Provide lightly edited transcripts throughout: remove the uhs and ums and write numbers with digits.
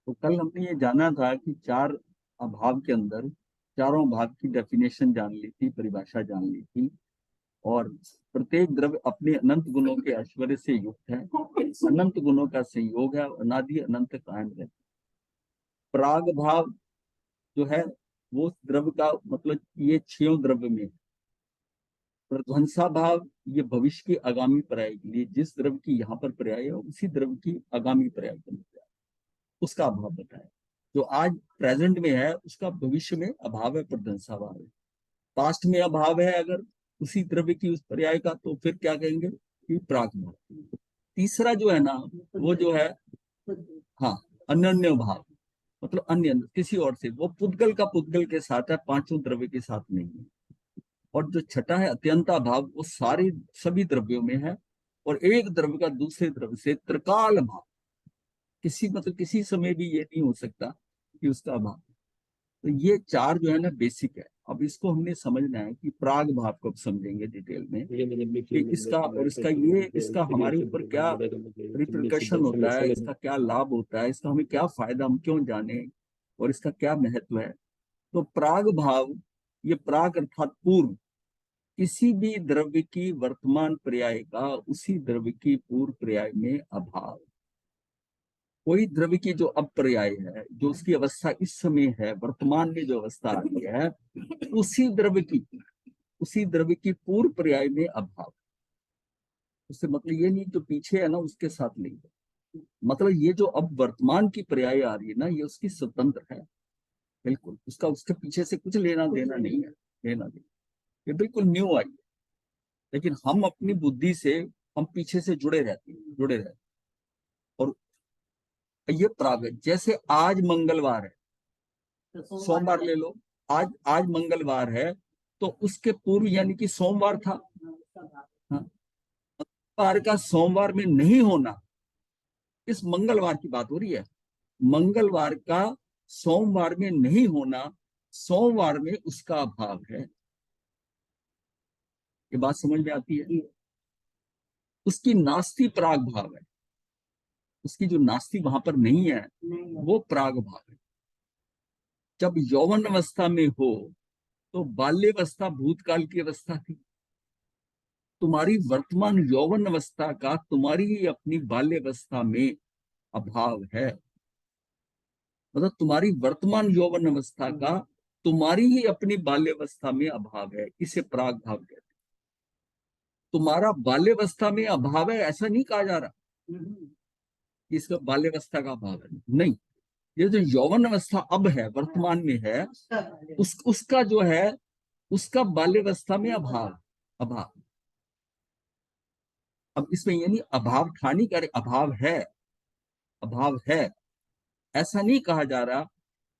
तो कल हमने ये जाना था कि चार अभाव के अंदर चारों अभाव की डेफिनेशन जान ली थी, परिभाषा जान ली थी। और प्रत्येक द्रव्य अपने अनंत गुणों के ऐश्वर्य से युक्त है, अनंत गुणों का संयोग है, अनादि अनंत कायम है। प्राग भाव जो है वो द्रव्य का मतलब ये छयों द्रव्य में। प्रध्वंसा भाव ये भविष्य की आगामी पर्याय के लिए जिस द्रव्य की यहाँ पर पर्याय है उसी द्रव्य की आगामी पर्याय के लिए उसका अभाव बताया। जो आज प्रेजेंट में है उसका भविष्य में अभाव है, प्रध्वंसा भाव है। पास्ट में अभाव है अगर उसी द्रव्य की उस पर्याय का, तो फिर क्या कहेंगे कि प्राग भाव। तीसरा जो है ना वो जो है हाँ अनन्य भाव, मतलब अन्य किसी और से, वो पुद्गल का पुद्गल के साथ है, पांचों द्रव्य के साथ नहीं है। और जो छठा है अत्यंता भाव, वो सारी सभी द्रव्यों में है और एक द्रव्य का दूसरे द्रव्य से त्रिकाल भाव, किसी मतलब किसी समय भी ये नहीं हो सकता कि उसका अभाव। तो ये चार जो है ना बेसिक है। अब इसको हमने समझना है कि प्राग भाव को समझेंगे डिटेल में कि इसका और इसका हमारे ऊपर क्या रिप्रिकॉशन होता है, इसका क्या लाभ होता है, इसका हमें क्या फायदा, हम क्यों जाने और इसका क्या महत्व है। तो प्राग भाव, ये प्राग अर्थात पूर्व, किसी भी द्रव्य की वर्तमान पर्याय का उसी द्रव्य की पूर्व पर्याय में अभाव। कोई द्रव्य की जो अपर्याय है, जो उसकी अवस्था इस समय है, वर्तमान में जो अवस्था आ रही है, उसी द्रव्य की पूर्व पर्याय में अभाव। उससे मतलब ये नहीं जो पीछे है ना उसके साथ नहीं है, मतलब ये जो अब वर्तमान की पर्याय आ रही है ना ये उसकी स्वतंत्र है, बिल्कुल उसका उसके पीछे से कुछ लेना देना नहीं है, लेना देना ये बिल्कुल न्यू आई है। लेकिन हम अपनी बुद्धि से हम पीछे से जुड़े रहते हैं। और ये प्रागत, जैसे आज मंगलवार है, सोमवार ले लो, आज आज मंगलवार है तो उसके पूर्व यानी कि सोमवार था। हाँ, मंगलवार का सोमवार में नहीं होना, इस मंगलवार की बात हो रही है। मंगलवार का सोमवार में नहीं होना, सोमवार में उसका अभाव है। ये बात समझ में आती है। उसकी नास्ति प्राग भाव है, उसकी जो नास्ति वहां पर नहीं है वो प्राग भाव है। जब यौवन अवस्था में हो तो बाल्यावस्था भूतकाल की अवस्था थी। तुम्हारी वर्तमान यौवन अवस्था का तुम्हारी ही अपनी बाल्यावस्था में अभाव है। मतलब तुम्हारी वर्तमान यौवन अवस्था का तुम्हारी ही अपनी बाल्यावस्था में अभाव है, इसे प्राग भाव कहते हैं। तुम्हारा बाल्यावस्था में अभाव है ऐसा नहीं कहा जा रहा कि इसका बाल्यावस्था का अभाव है, नहीं। ये जो यौवन अवस्था अब है, वर्तमान में है, उसका जो है उसका बाल्यावस्था में अभाव अभाव। अब इसमें ये नहीं अभाव ठानी करे, अभाव है ऐसा नहीं कहा जा रहा।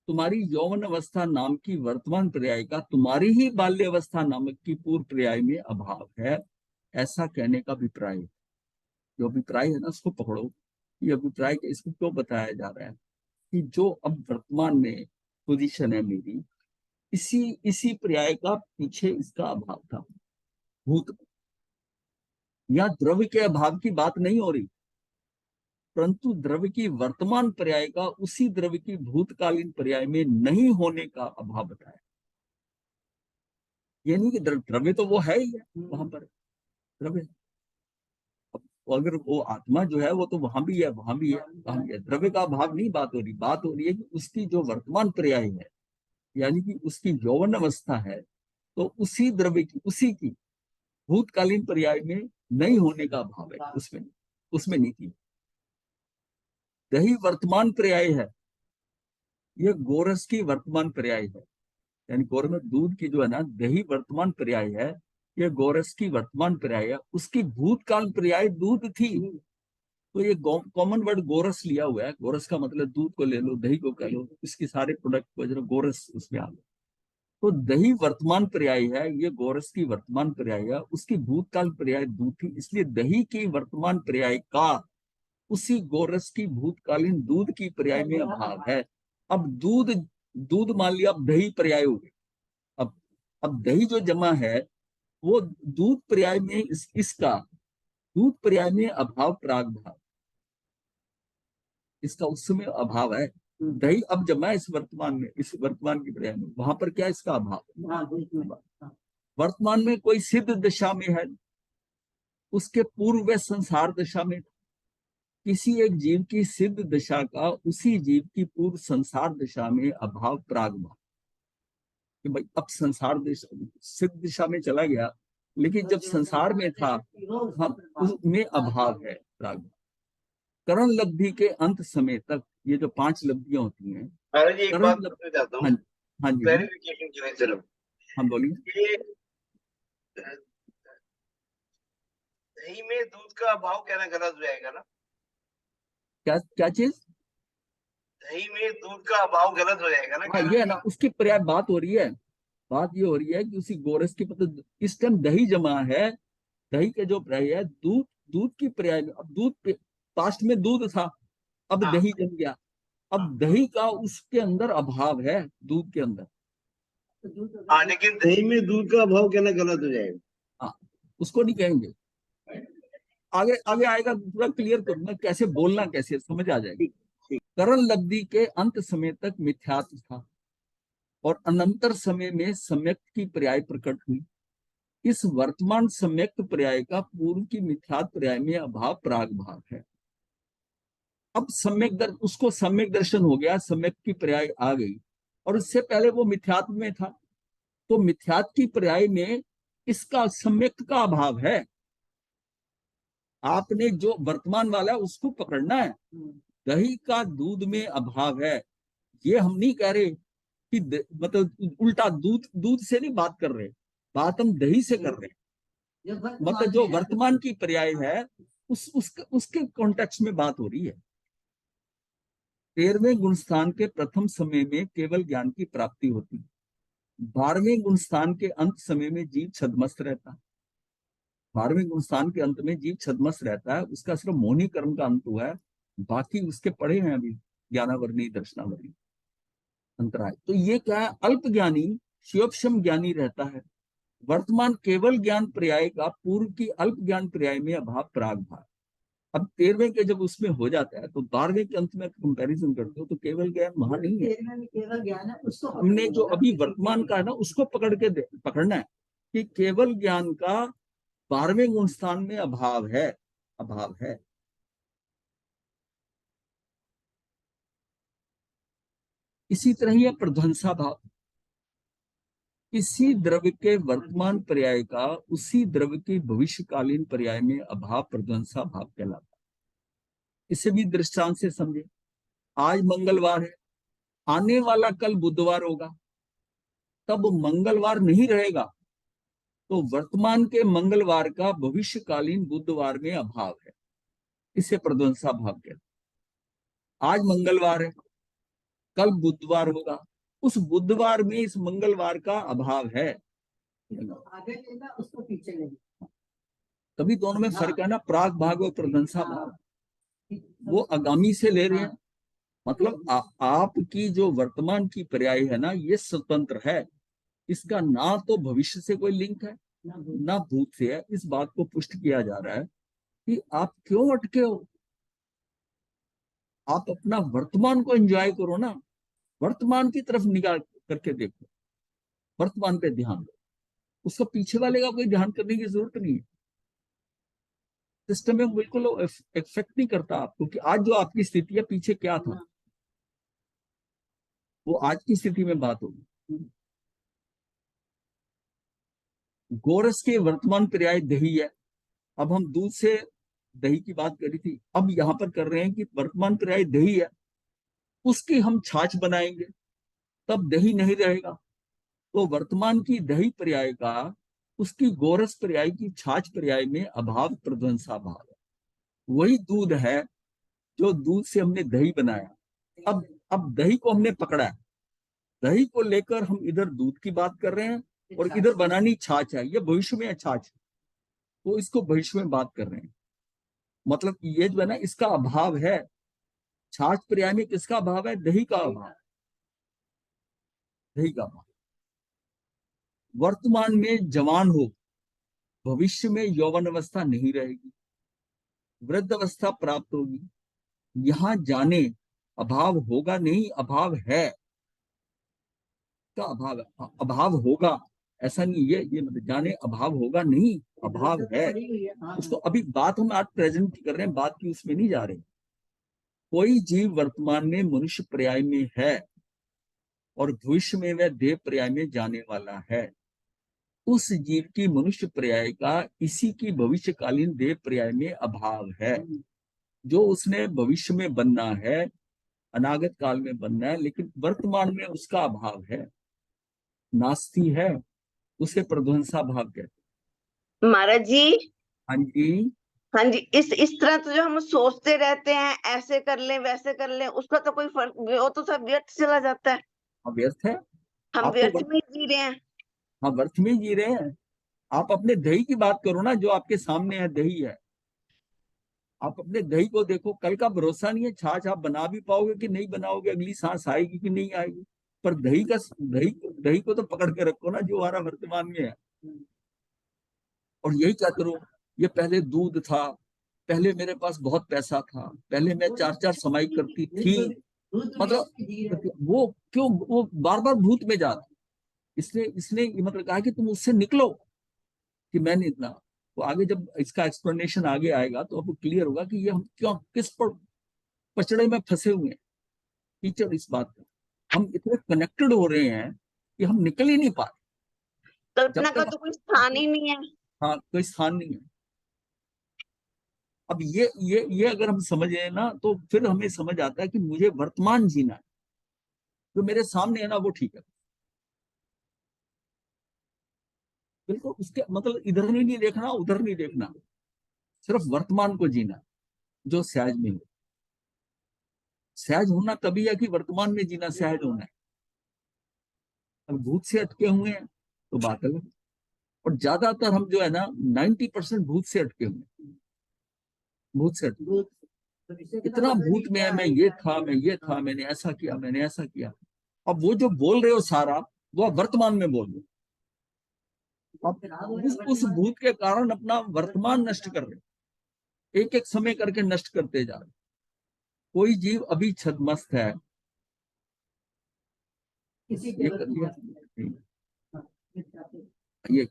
तुम्हारी यौवन अवस्था नाम की वर्तमान पर्याय का तुम्हारी ही बाल्यावस्था नामक की पूर्व पर्याय में अभाव है, ऐसा कहने का अभिप्राय है। जो अभिप्राय है ना उसको पकड़ो। ये अभिप्राय इसको क्यों बताया जा रहा है कि जो अब वर्तमान में पोजीशन है मेरी, इसी इसी पर्याय का पीछे इसका अभाव था भूत। या द्रव्य के अभाव की बात नहीं हो रही, परंतु द्रव्य की वर्तमान पर्याय का उसी द्रव्य की भूतकालीन पर्याय में नहीं होने का अभाव बताया। ये नहीं कि द्रव्य तो वो है ही है, वहां पर द्रव्य। अगर वो आत्मा जो है वो तो वहां भी है, वहां भी है, वहां भी है। द्रव्य का अभाव नहीं बात हो रही, बात हो रही है कि उसकी जो वर्तमान पर्याय है यानी कि उसकी यौवन अवस्था है, तो उसी द्रव्य की उसी की भूतकालीन पर्याय में नहीं होने का अभाव है, उसमें नहीं थी। दही वर्तमान पर्याय है, यह गोरस की वर्तमान पर्याय है। यानी गोरस में दूध की जो है ना दही वर्तमान पर्याय है, यह गोरस की वर्तमान पर्याय है। उसकी भूतकाल पर्याय दूध थी। तो ये कॉमन वर्ड गोरस लिया हुआ है, गोरस का मतलब दूध को ले लो, दही को कह लो, इसके सारे प्रोडक्ट को जो गोरस उसमें आ गया। तो दही वर्तमान पर्याय है, ये गोरस की वर्तमान पर्याय है, उसकी भूतकाल पर्याय दूध थी, इसलिए दही की वर्तमान पर्याय का उसी गोरस की भूतकालीन दूध की पर्याय में अभाव है। अब दूध दूध मान लिया, अब दही पर्याय हो गए। अब दही जो जमा है वो दूध पर्याय में इसका दूध पर्याय में अभाव प्राग भाव, इसका उस समय अभाव है। दही अब जमा इस वर्तमान की पर्याय में, वहां पर क्या इसका अभाव। वर्तमान में कोई सिद्ध दशा में है, उसके पूर्व वह संसार दशा में था। किसी एक जीव की सिद्ध दशा का उसी जीव की पूर्व संसार दशा में अभाव प्रागभाव, कि भाई अब संसार सिद्ध दिशा में चला गया, लेकिन जब संसार में था हम उसमें अभाव है प्रागभाव। करण लब्धि के अंत समय तक ये जो 5 लब्धियां होती हैं, एक बात पूछना चाहता हूँ, हाँ जी क्लैरिफिकेशन के लिए सिर्फ, हाँ बोलिए। दही में दूध का अभाव कहना गलत हो जाएगा ना? क्या क्या चीज? दही में दूध का अभाव गलत हो जाएगा ना? हाँ ये है ना, उसकी पर्याय बात हो रही है। बात ये हो रही है कि उसी गोरस की मतलब इस टाइम दही जमा है, दही के जो पर्याय है दूध, दूध की पर्याय में, अब दूध पास्ट में दूध था, अब दही जम गया, अब दही का उसके अंदर अभाव है, दूध के अंदर। हाँ, लेकिन दही में दूध का अभाव कहना गलत हो जाएगा। हाँ उसको नहीं कहेंगे, आगे आगे आएगा, पूरा क्लियर करूंगा कैसे बोलना, कैसे समझ आ जाएगी। करण लब्धि के अंत समय तक मिथ्यात्व था और अनंतर समय में सम्यक की पर्याय प्रकट हुई। इस वर्तमान सम्यक्त पर्याय का पूर्व की मिथ्यात्व पर्याय में अभाव प्राग भाव है। अब उसको सम्यक दर्शन हो गया, सम्यक की पर्याय आ गई, और उससे पहले वो मिथ्यात्व में था, तो मिथ्यात्व की पर्याय में इसका सम्यक्त का अभाव है। आपने जो वर्तमान वाला है उसको पकड़ना है। दही का दूध में अभाव है, ये हम नहीं कह रहे कि मतलब उल्टा दूध से नहीं बात कर रहे, बात हम दही से कर रहे हैं। मतलब जो वर्तमान की पर्याय है उसके कॉन्टेक्स्ट में बात हो रही है। 13वें गुणस्थान के प्रथम समय में केवल ज्ञान की प्राप्ति होती, 12वें गुणस्थान के अंत समय में जीव छद्मस्त रहता है। 12वें गुणस्थान के अंत में जीव छद्मस्त रहता है, उसका सिर्फ मोहिनी कर्म का अंत हुआ है, बाकी उसके पड़े हैं अभी ज्ञानावरणी दर्शनावरणी अंतराय। तो ये क्या है, अल्प ज्ञानी शिवोपशम ज्ञानी रहता है। वर्तमान केवल ज्ञान पर्याय का पूर्व की अल्प ज्ञान पर्याय में अभाव प्राग भाव। अब 13वें के जब उसमें हो जाता है तो 12वें के अंत में कंपैरिजन करते हो तो केवल ज्ञान वहां नहीं है, केवल ज्ञान है उसको हमने जो अभी वर्तमान का है ना उसको पकड़ना है कि केवल ज्ञान का 12वें गुण स्थान में अभाव है, अभाव है। इसी तरह ही प्रध्वंसा भाव, इसी द्रव्य के वर्तमान पर्याय का उसी द्रव्य के भविष्यकालीन पर्याय में अभाव प्रध्वंसा भाव कहलाता है। इसे भी दृष्टांत से समझे। आज मंगलवार है, आने वाला कल बुधवार होगा, तब मंगलवार नहीं रहेगा, तो वर्तमान के मंगलवार का भविष्यकालीन बुधवार में अभाव है, इसे प्रध्वंसा भाव कहते हैं। आज मंगलवार है, कल बुधवार होगा, उस बुधवार में इस मंगलवार का अभाव है, आगे लेना उसको पीछे लेना। तभी दोनों में फर्क है ना, प्राग भाग और प्रध्वंसा भाव। वो आगामी से ले रहे हैं, मतलब आपकी जो वर्तमान की पर्याय है ना ये स्वतंत्र है, इसका ना तो भविष्य से कोई लिंक है ना भूत से है। इस बात को पुष्ट किया जा रहा है कि आप क्यों अटके हो, आप अपना वर्तमान को एंजॉय करो ना, वर्तमान की तरफ निगाह करके देखो, वर्तमान पे ध्यान दो, उसको पीछे वाले का कोई ध्यान करने की जरूरत नहीं है। सिस्टम में बिल्कुल इफेक्ट नहीं करता आपको कि आज जो आपकी स्थिति है पीछे क्या था, वो आज की स्थिति में बात होगी। गोरस के वर्तमान पर्याय दही है। अब हम दूध से दही की बात करी थी, अब यहां पर कर रहे हैं कि वर्तमान पर्याय दही है, उसकी हम छाछ बनाएंगे, तब दही नहीं रहेगा, तो वर्तमान की दही पर्याय का उसकी गोरस पर्याय की छाछ पर्याय में अभाव प्रध्वंसा भाव है। वही दूध है जो दूध से हमने दही बनाया, अब दही को हमने पकड़ा है, दही को लेकर हम इधर दूध की बात कर रहे हैं और इधर बनानी छाछ है, ये भविष्य में है छाछ, तो इसको भविष्य में बात कर रहे हैं। मतलब ये जो है ना इसका अभाव है, छाछ पर्याय में किसका अभाव है, दही का अभाव, दही का अभाव। वर्तमान में जवान हो, भविष्य में यौवन अवस्था नहीं रहेगी, वृद्ध अवस्था प्राप्त होगी, यहां जाने अभाव होगा नहीं, अभाव है का अभाव है। अभाव होगा ऐसा नहीं, ये मतलब जाने अभाव होगा नहीं, अभाव है उसको। अभी बात हम आज प्रेजेंट की कर रहे हैं, बात की उसमें नहीं जा रहे। कोई जीव वर्तमान में मनुष्य पर्याय में है और भविष्य में वह देव पर्याय में जाने वाला है। उस जीव की मनुष्य पर्याय का इसी की भविष्यकालीन देव पर्याय में अभाव है। जो उसने भविष्य में बनना है, अनागत काल में बनना है, लेकिन वर्तमान में उसका अभाव है, नास्ति है, उसे प्रध्वंसा भाव कहते हैं। महाराज जी, हाँ जी, हाँ जी, इस तरह तो जो हम सोचते रहते हैं, ऐसे कर लें वैसे कर लें, उसका तो कोई फर्क, वो तो सब व्यर्थ चला जाता है। व्यर्थ है। हम आप व्यर्थ तो में ही जी रहे हैं। हाँ, व्यर्थ में जी रहे हैं। आप अपने दही की बात करो ना, जो आपके सामने है दही है। आप अपने दही को देखो, कल का भरोसा नहीं है, छाछ आप बना भी पाओगे कि नहीं बनाओगे, अगली सांस आएगी कि नहीं आएगी। पर दही को तो पकड़ के रखो ना, जो हमारा वर्तमान में है। और यही क्या करो, ये पहले दूध था, पहले मेरे पास बहुत पैसा था, पहले मैं 4-4 समाई करती थी, मतलब वो क्यों वो बार बार भूत में जा रहा। इसने इसने मतलब कहा कि तुम उससे निकलो, कि मैं नहीं इतना। तो आगे जब इसका एक्सप्लेनेशन आगे आएगा तो आपको क्लियर होगा कि ये हम क्यों किस पर पचड़े में फंसे हुए हैं। टीचर इस बात का हम इतने कनेक्टेड हो रहे हैं कि हम निकल ही नहीं पा रहे। कल्पना का तो कोई स्थान ही नहीं है। हाँ, कोई स्थान नहीं है। अब ये अगर हम समझे ना, तो फिर हमें समझ आता है कि मुझे वर्तमान जीना है, जो मेरे सामने है ना वो ठीक है। बिल्कुल उसके मतलब इधर नहीं देखना, उधर नहीं देखना, सिर्फ वर्तमान को जीना, जो सहज में हो। सहज होना तभी है कि वर्तमान में जीना सहज होना है। अब भूत से अटके हुए हैं तो बात अलग है। और ज्यादातर हम जो है ना 90% भूत से अटके हुए हैं। भूत से अटके, इतना भूत में है, मैं ये था, मैं ये था, मैंने ऐसा किया, मैंने ऐसा किया। अब वो जो बोल रहे हो सारा, वो आप वर्तमान में बोल रहे हो। आप उस भूत के कारण अपना वर्तमान नष्ट कर रहे हो, एक एक समय करके नष्ट करते जा रहे हो। कोई जीव अभी छदमस्त है, ये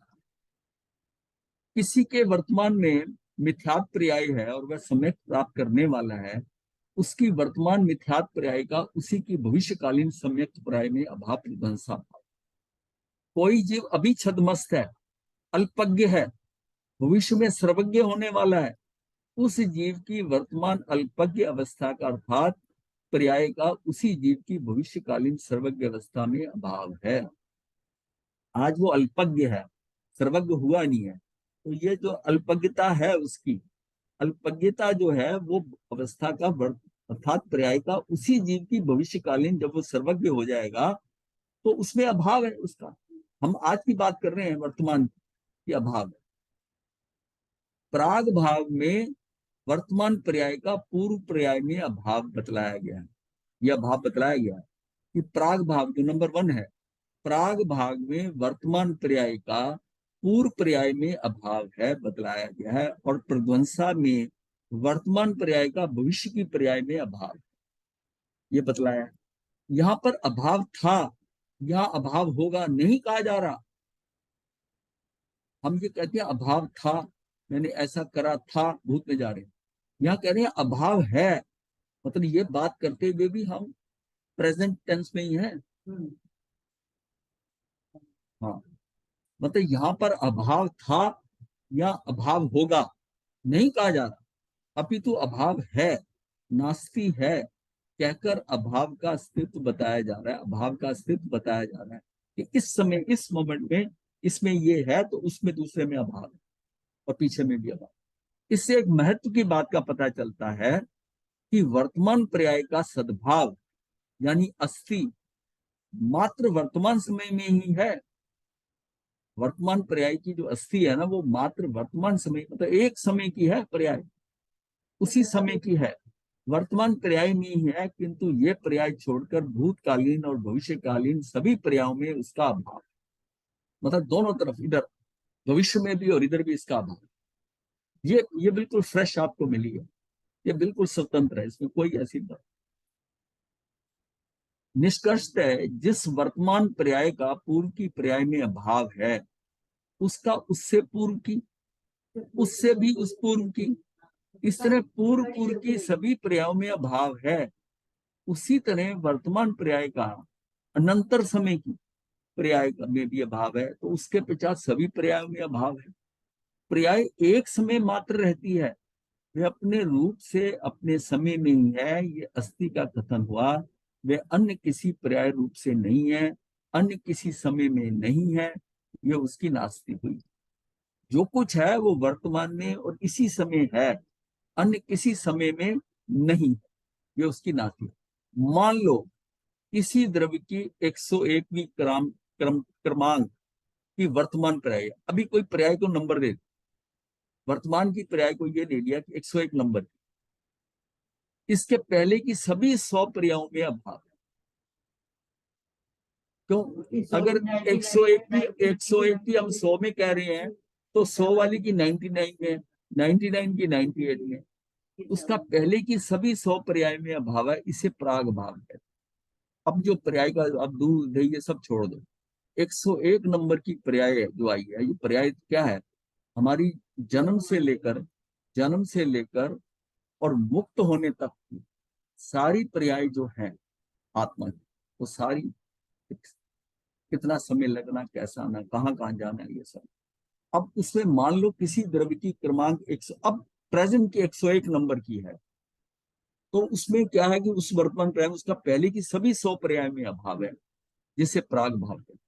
किसी के वर्तमान में मिथ्यात्व पर्याय है और वह समय प्राप्त करने वाला है, उसकी वर्तमान मिथ्यात्व पर्याय का उसी की भविष्यकालीन सम्यक पर्याय में अभाव प्रध्वंसा। कोई जीव अभी छदमस्त है, अल्पज्ञ है, भविष्य में सर्वज्ञ होने वाला है, उस जीव की वर्तमान अल्पज्ञ अवस्था का अर्थात पर्याय का उसी जीव की भविष्यकालीन सर्वज्ञ अवस्था में अभाव है। आज वो अल्पज्ञ है, सर्वज्ञ हुआ नहीं है, तो ये जो अल्पज्ञता है, उसकी अल्पज्ञता जो है वो अवस्था का अर्थात पर्याय का उसी जीव की भविष्यकालीन, जब वो सर्वज्ञ हो जाएगा तो उसमें अभाव है उसका। हम आज की बात कर रहे हैं, वर्तमान की अभाव है। प्राग भाव में वर्तमान पर्याय का पूर्व पर्याय में अभाव बतलाया गया है। यह अभाव बतलाया गया है कि प्राग भाव जो नंबर 1 है, प्राग भाग में वर्तमान पर्याय का पूर्व पर्याय में अभाव है, बतलाया गया है। और प्रध्वंसा में वर्तमान पर्याय का भविष्य की पर्याय में अभाव, ये बतलाया है। यहाँ पर अभाव था, यहाँ अभाव होगा नहीं कहा जा रहा। हम ये कहते हैं अभाव था, मैंने ऐसा करा था, भूत में जा रहे हैं। यहाँ कह रहे हैं अभाव है, मतलब ये बात करते हुए भी हम प्रेजेंट टेंस में ही है। हाँ, मतलब यहाँ पर अभाव था या अभाव होगा नहीं कहा जा रहा, अपितु अभाव है, नास्ति है कहकर अभाव का अस्तित्व बताया जा रहा है। अभाव का अस्तित्व बताया जा रहा है कि इस समय, इस मोमेंट में इसमें ये है तो उसमें दूसरे में अभाव है, और पीछे में भी अभाव। इससे एक महत्व की बात का पता चलता है कि वर्तमान पर्याय का सद्भाव यानी अस्थि मात्र वर्तमान समय में ही है। वर्तमान पर्याय की जो अस्थि है ना, वो मात्र वर्तमान समय, मतलब एक समय की है पर्याय, उसी समय की है, वर्तमान पर्याय में ही है। किंतु ये पर्याय छोड़कर भूतकालीन और भविष्यकालीन सभी पर्यायों में उसका अभाव, मतलब दोनों तरफ, इधर भविष्य में भी और इधर भी इसका अभाव। ये बिल्कुल फ्रेश आपको मिली है, ये बिल्कुल स्वतंत्र है, इसमें कोई ऐसी बात। निष्कर्षतः जिस वर्तमान पर्याय का पूर्व की पर्याय में अभाव है, उसका उससे पूर्व की, उससे भी उस पूर्व की, इस तरह पूर्व पूर्व की सभी पर्यायों में अभाव है। उसी तरह वर्तमान पर्याय का अनंतर समय की पर्याय में भी अभाव है, तो उसके पश्चात सभी पर्यायों में अभाव है। पर्याय एक समय मात्र रहती है, वे अपने रूप से अपने समय में ही है, ये अस्ति का कथन हुआ। वे अन्य किसी पर्याय रूप से नहीं है, अन्य किसी समय में नहीं है, ये उसकी नास्ति हुई। जो कुछ है वो वर्तमान में और इसी समय है, अन्य किसी समय में नहीं, ये उसकी नास्ति। मान लो किसी द्रव्य की 101वीं क्रमांक की वर्तमान पर्याय, अभी कोई पर्याय को नंबर दे, वर्तमान की पर्याय को ये दे दिया कि 101 नंबर, इसके पहले की सभी 100 पर्यायों में अभाव है। क्यों? अगर 101 की हम 100 में कह रहे हैं, तो 100 वाली की 99 में, 99 की 98 में, उसका पहले की सभी 100 पर्याय में अभाव है, इसे प्राग भाव है। अब जो पर्याय का अब दूर ये सब छोड़ दो, 101 नंबर की पर्याय जो आई है, ये पर्याय क्या है? हमारी जन्म से लेकर और मुक्त होने तक की सारी पर्याय जो है आत्मा की, वो सारी, कितना समय लगना, कैसा आना, कहाँ कहाँ जाना, ये सब। अब उसमें मान लो किसी द्रव्य की क्रमांक 100, अब प्रेजेंट की 101 नंबर की है, तो उसमें क्या है कि उस वर्तमान पर्याय में उसका पहले की सभी 100 पर्याय में अभाव है, जिसे प्राग भाव कहते हैं।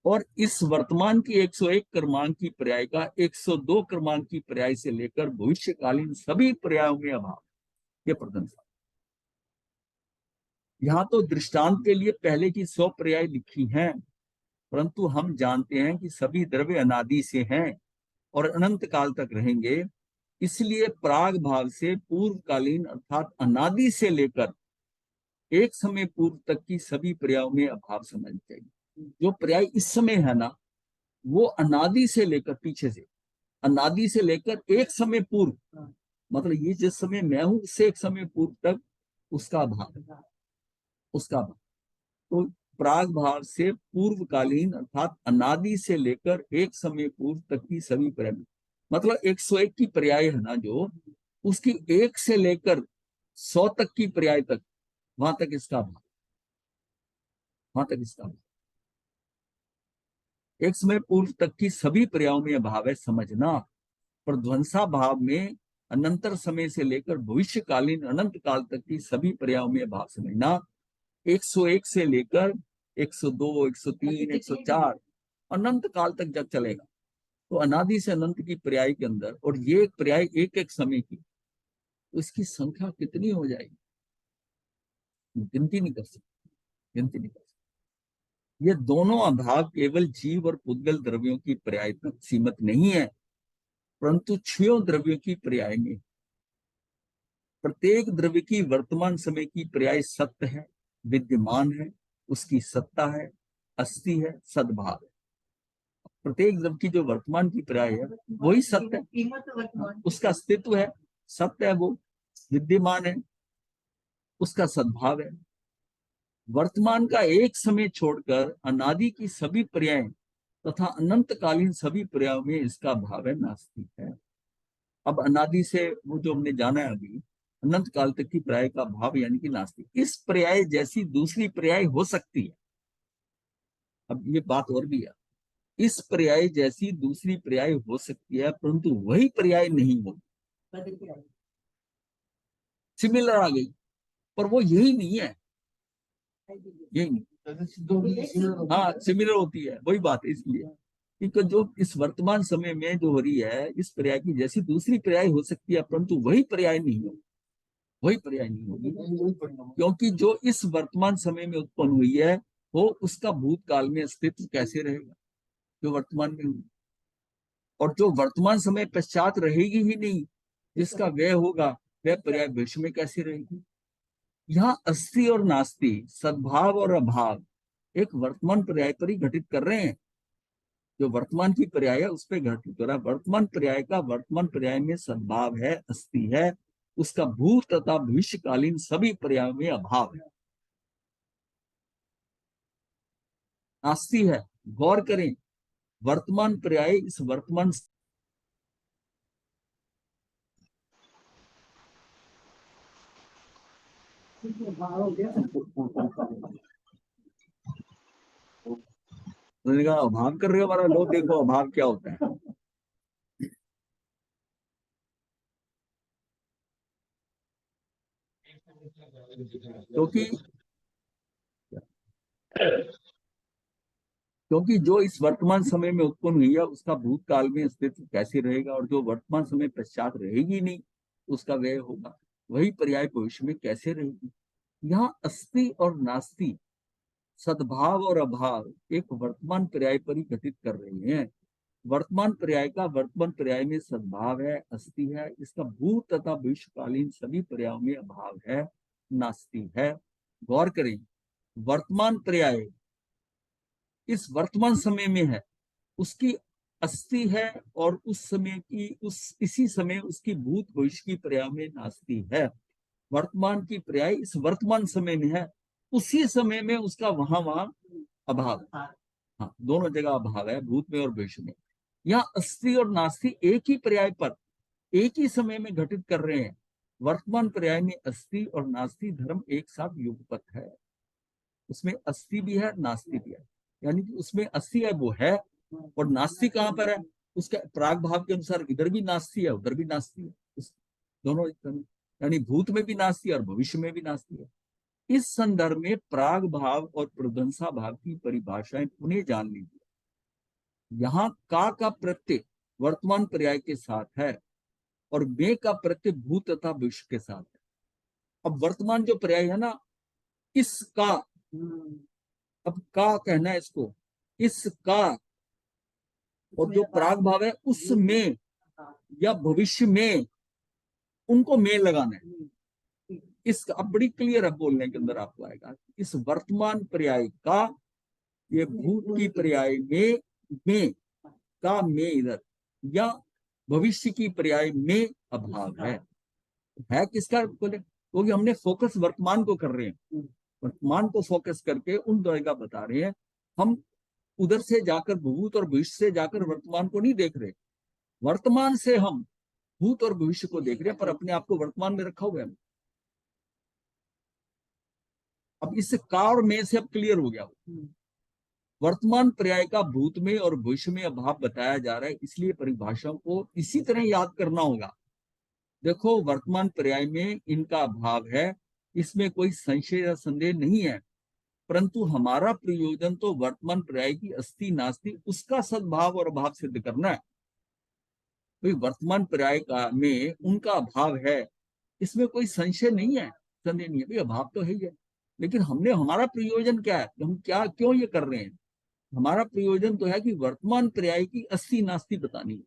और इस वर्तमान की 101 क्रमांक की पर्याय का 102 क्रमांक की पर्याय से लेकर भविष्यकालीन सभी पर्यायों में अभाव, ये प्रशंसा। यहाँ तो दृष्टांत के लिए पहले की 100 पर्याय लिखी हैं, परंतु हम जानते हैं कि सभी द्रव्य अनादि से हैं और अनंत काल तक रहेंगे, इसलिए प्राग भाव से पूर्वकालीन अर्थात अनादि से लेकर एक समय पूर्व तक की सभी पर्यायों में अभाव समझ चाहिए। जो पर्याय इस समय है ना, वो अनादि से लेकर, पीछे से अनादि से लेकर एक समय पूर्व, मतलब ये जिस समय मैं हूं उससे एक समय पूर्व तक उसका अभाव, उसका अभाव। तो प्राग भाव से पूर्वकालीन अर्थात अनादि से लेकर एक समय पूर्व तक की सभी पर्याय, मतलब 101 की पर्याय है ना जो, उसकी 1 से लेकर 100 तक की पर्याय तक, वहां तक इसका भाव, वहां तक इसका भाव। एक समय पूर्व तक की सभी पर्यायों में अभाव है समझना, पर ध्वंसा भाव में अनंतर समय से लेकर भविष्यकालीन अनंत काल तक की सभी पर्यायों में अभाव समझना। 101 से लेकर 102, 103, 104 अनंत काल तक जब चलेगा, तो अनादि से अनंत की पर्याय के अंदर, और ये एक पर्याय एक एक समय की, तो इसकी संख्या कितनी हो जाएगी, गिनती नहीं कर सकते, गिनती नहीं कर सकते। ये दोनों अभाव केवल जीव और पुद्गल द्रव्यों की पर्याय तक सीमित नहीं है, परंतु क्षयों द्रव्यों की पर्याय में। प्रत्येक द्रव्य की वर्तमान समय की पर्याय सत्य है, विद्यमान है, उसकी सत्ता है, अस्ति है, सद्भाव है। प्रत्येक द्रव्य की जो वर्तमान की पर्याय है वही सत्य है, उसका अस्तित्व है, सत्य है, वो विद्यमान है, उसका सद्भाव है। वर्तमान का एक समय छोड़कर अनादि की सभी पर्याय तथा अनंतकालीन सभी पर्यायों में इसका भाव है, नास्तिक है। अब अनादि से वो जो हमने जाना है अभी, अनंत काल तक की पर्याय का भाव यानी कि नास्तिक। इस पर्याय जैसी दूसरी पर्याय हो सकती है, अब ये बात और भी है, इस पर्याय जैसी दूसरी पर्याय हो सकती है, परंतु वही पर्याय नहीं होगी, सिमिलर आ गई, पर वो यही नहीं है, यही नहीं। हाँ, सिमिलर होती है, वही बात है। इसलिए क्योंकि जो इस वर्तमान समय में जो हो रही है, इस पर्याय की जैसी दूसरी पर्याय हो सकती है, परंतु वही पर्याय नहीं होगी, वही पर्याय नहीं होगी, क्योंकि जो इस वर्तमान समय में उत्पन्न हुई है, वो उसका भूतकाल में अस्तित्व कैसे रहेगा जो वर्तमान में हुई, और जो वर्तमान समय पश्चात रहेगी ही नहीं, जिसका व्यय होगा, वह पर्याय भविष्य में कैसे रहेगी। यहाँ अस्ति और नास्ति, सद्भाव और अभाव एक वर्तमान पर्याय पर ही घटित कर रहे हैं। जो वर्तमान की पर्याय है उस पर घटित हो रहा है। वर्तमान पर्याय का वर्तमान पर्याय में सद्भाव है, अस्ति है, उसका भूत तथा भविष्यकालीन सभी पर्यायों में अभाव है। नास्ती है। गौर करें, वर्तमान पर्याय इस वर्तमान उन्होंने कहा अभाव कर रहे हो हमारा, लो देखो अभाव क्या होता है। क्योंकि जो इस वर्तमान समय में उत्पन्न हुई है उसका भूतकाल में अस्तित्व कैसे रहेगा, और जो वर्तमान समय पश्चात रहेगी नहीं उसका व्यय होगा, वही पर्याय भविष्य में कैसे रहेगी। यहाँ अस्ति और नास्ति, सद्भाव और अभाव एक वर्तमान पर्याय पर ही घटित कर रहे हैं। वर्तमान पर्याय का वर्तमान पर्याय में सद्भाव है, अस्ति है, इसका भूत तथा भविष्यकालीन सभी पर्यायों में अभाव है, नास्ति है। गौर करें, वर्तमान पर्याय इस वर्तमान समय में है, उसकी अस्ति है, और उस समय की इसी समय उसकी भूत भविष्य की पर्याय में नास्ति है। वर्तमान की पर्याय इस वर्तमान समय में है, उसी समय में उसका वहां अभाव। हाँ, दोनों जगह अभाव है, भूत में और भविष्य में। यहाँ अस्ति और नास्ति एक ही पर्याय पर एक ही समय में घटित कर रहे हैं। वर्तमान पर्याय में अस्ति और नास्ति धर्म एक साथ युगपत है, उसमें अस्ति भी है नास्ति भी है, यानी कि उसमें अस्ति है वो है, और नास्ति कहां पर है, उसके प्राग भाव के अनुसार इधर भी नास्ति है उधर भी नास्ति है, दोनों यानी भूत में भी नास्ति और भविष्य में भी नास्ति है। इस संदर्भ में प्राग भाव और प्रध्वंसा भाव की परिभाषाएं पुनः जान लीजिए। यहाँ का प्रत्यय वर्तमान पर्याय के साथ है और बे का प्रत्यय भूत तथा भविष्य के साथ है। अब वर्तमान जो पर्याय है ना, इसका, अब का कहना है इसको, इसका, और जो प्राग भाव है उसमें या भविष्य में, उनको में लगाना है। इस अब बड़ी क्लियर है, बोलने के अंदर आपको आएगा। इस वर्तमान पर्याय का ये भूत की पर्याय में का में इधर, या भविष्य की पर्याय में अभाव है किसका बोले, क्योंकि हमने फोकस वर्तमान को कर रहे हैं, वर्तमान को फोकस करके उन दोनों का बता रहे हैं। हम उधर से जाकर भूत और भविष्य से जाकर वर्तमान को नहीं देख रहे, वर्तमान से हम भूत और भविष्य को देख रहे हैं, पर अपने आप को वर्तमान में रखा हुआ है। अब इस का और में से अब क्लियर हो गया, वर्तमान पर्याय का भूत में और भविष्य में अभाव बताया जा रहा है, इसलिए परिभाषाओं को इसी तरह याद करना होगा। देखो, वर्तमान पर्याय में इनका अभाव है, इसमें कोई संशय या संदेह नहीं है, परंतु हमारा प्रयोजन तो वर्तमान पर्याय की अस्ति नास्ति उसका सद्भाव और अभाव सिद्ध करना है। भाई वर्तमान पर्याय का में उनका अभाव है, इसमें कोई संशय नहीं है, संदेह नहीं है, भाई अभाव तो है ही है। लेकिन हमने, हमारा प्रयोजन क्या है, हम क्या क्यों ये कर रहे हैं, हमारा प्रयोजन तो है कि वर्तमान पर्याय की अस्ति नास्ति बतानी है,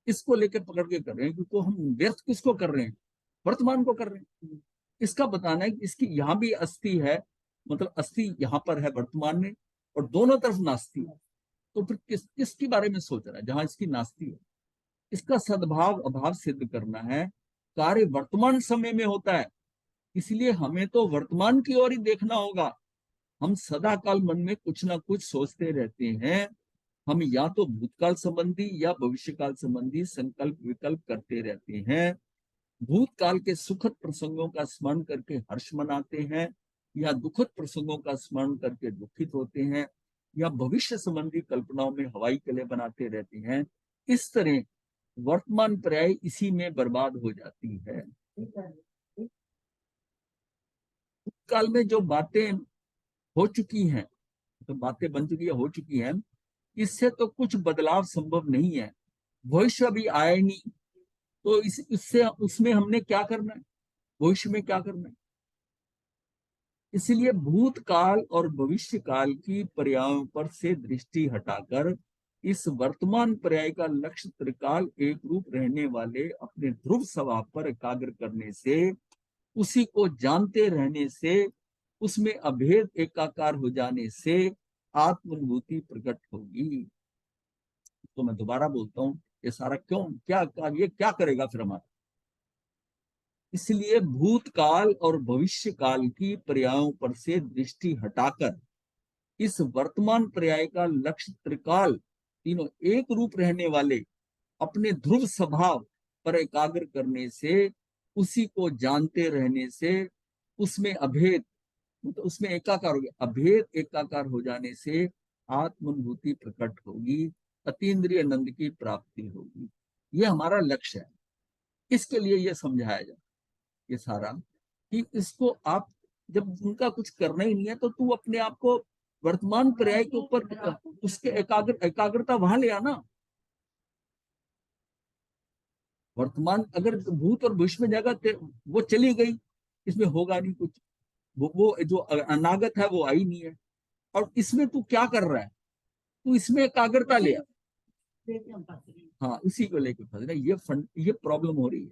इसको लेकर पकड़ के कर रहे हैं, क्योंकि हम व्यर्थ किसको कर रहे हैं, वर्तमान को कर रहे हैं। इसका बताना है कि इसकी यहाँ भी अस्ति है, मतलब अस्ति यहाँ पर है वर्तमान में, और दोनों तरफ नास्ति है, तो फिर किसके बारे में सोच रहा है जहां इसकी नास्ति है। इसका सद्भाव अभाव सिद्ध करना है, कार्य वर्तमान समय में होता है, इसलिए हमें तो वर्तमान की ओर ही देखना होगा। हम सदा काल मन में कुछ ना कुछ सोचते रहते हैं, हम या तो भूतकाल संबंधी या भविष्यकाल संबंधी संकल्प विकल्प करते रहते हैं। भूतकाल के सुखद प्रसंगों का स्मरण करके हर्ष मनाते हैं, या दुखद प्रसंगों का स्मरण करके दुखित होते हैं, या भविष्य संबंधी कल्पनाओं में हवाई किले बनाते रहते हैं। इस तरह वर्तमान पर्याय इसी में बर्बाद हो जाती है। भूतकाल में जो बातें हो चुकी हैं, तो बातें बन चुकी है, हो चुकी हैं, इससे तो कुछ बदलाव संभव नहीं है। भविष्य अभी आया ही नहीं, तो इससे उसमें हमने क्या करना है, भविष्य में क्या करना है। इसलिए भूतकाल और भविष्य काल की पर्यायों पर से दृष्टि हटाकर इस वर्तमान पर्याय का लक्ष्य त्रिकाल एक रूप रहने वाले अपने ध्रुव स्वभाव पर एकाग्र करने से, उसी को जानते रहने से, उसमें अभेद एकाकार हो जाने से आत्मानुभूति प्रकट होगी। तो मैं दोबारा बोलता हूं, ये सारा क्यों, क्या ये क्या करेगा फिर हमारा। इसलिए भूतकाल और भविष्य काल की पर्यायों पर से दृष्टि हटाकर इस वर्तमान पर्याय का लक्ष्य त्रिकाल तीनों एक रूप रहने वाले अपने ध्रुव स्वभाव पर एकाग्र करने से, उसी को जानते रहने से, उसमें अभेद, तो उसमें एकाकार हो गया, अभेद एकाकार हो जाने से आत्मानुभूति प्रकट होगी, अतीन्द्रिय आनंद की प्राप्ति होगी। ये हमारा लक्ष्य है। इसके लिए ये समझाया जाए ये सारा कि इसको आप जब उनका कुछ करना ही नहीं है तो तू अपने आप को वर्तमान पर्याय के ऊपर उसके एकाग्रता वहां ले आना। वर्तमान अगर भूत और भविष्य में जाएगा वो चली गई, इसमें होगा नहीं कुछ, वो जो अनागत है वो आई नहीं है, और इसमें तू क्या कर रहा है, तू इसमें एकाग्रता ले आ। हाँ, इसी को लेकर फंस रहा, ये प्रॉब्लम हो रही है।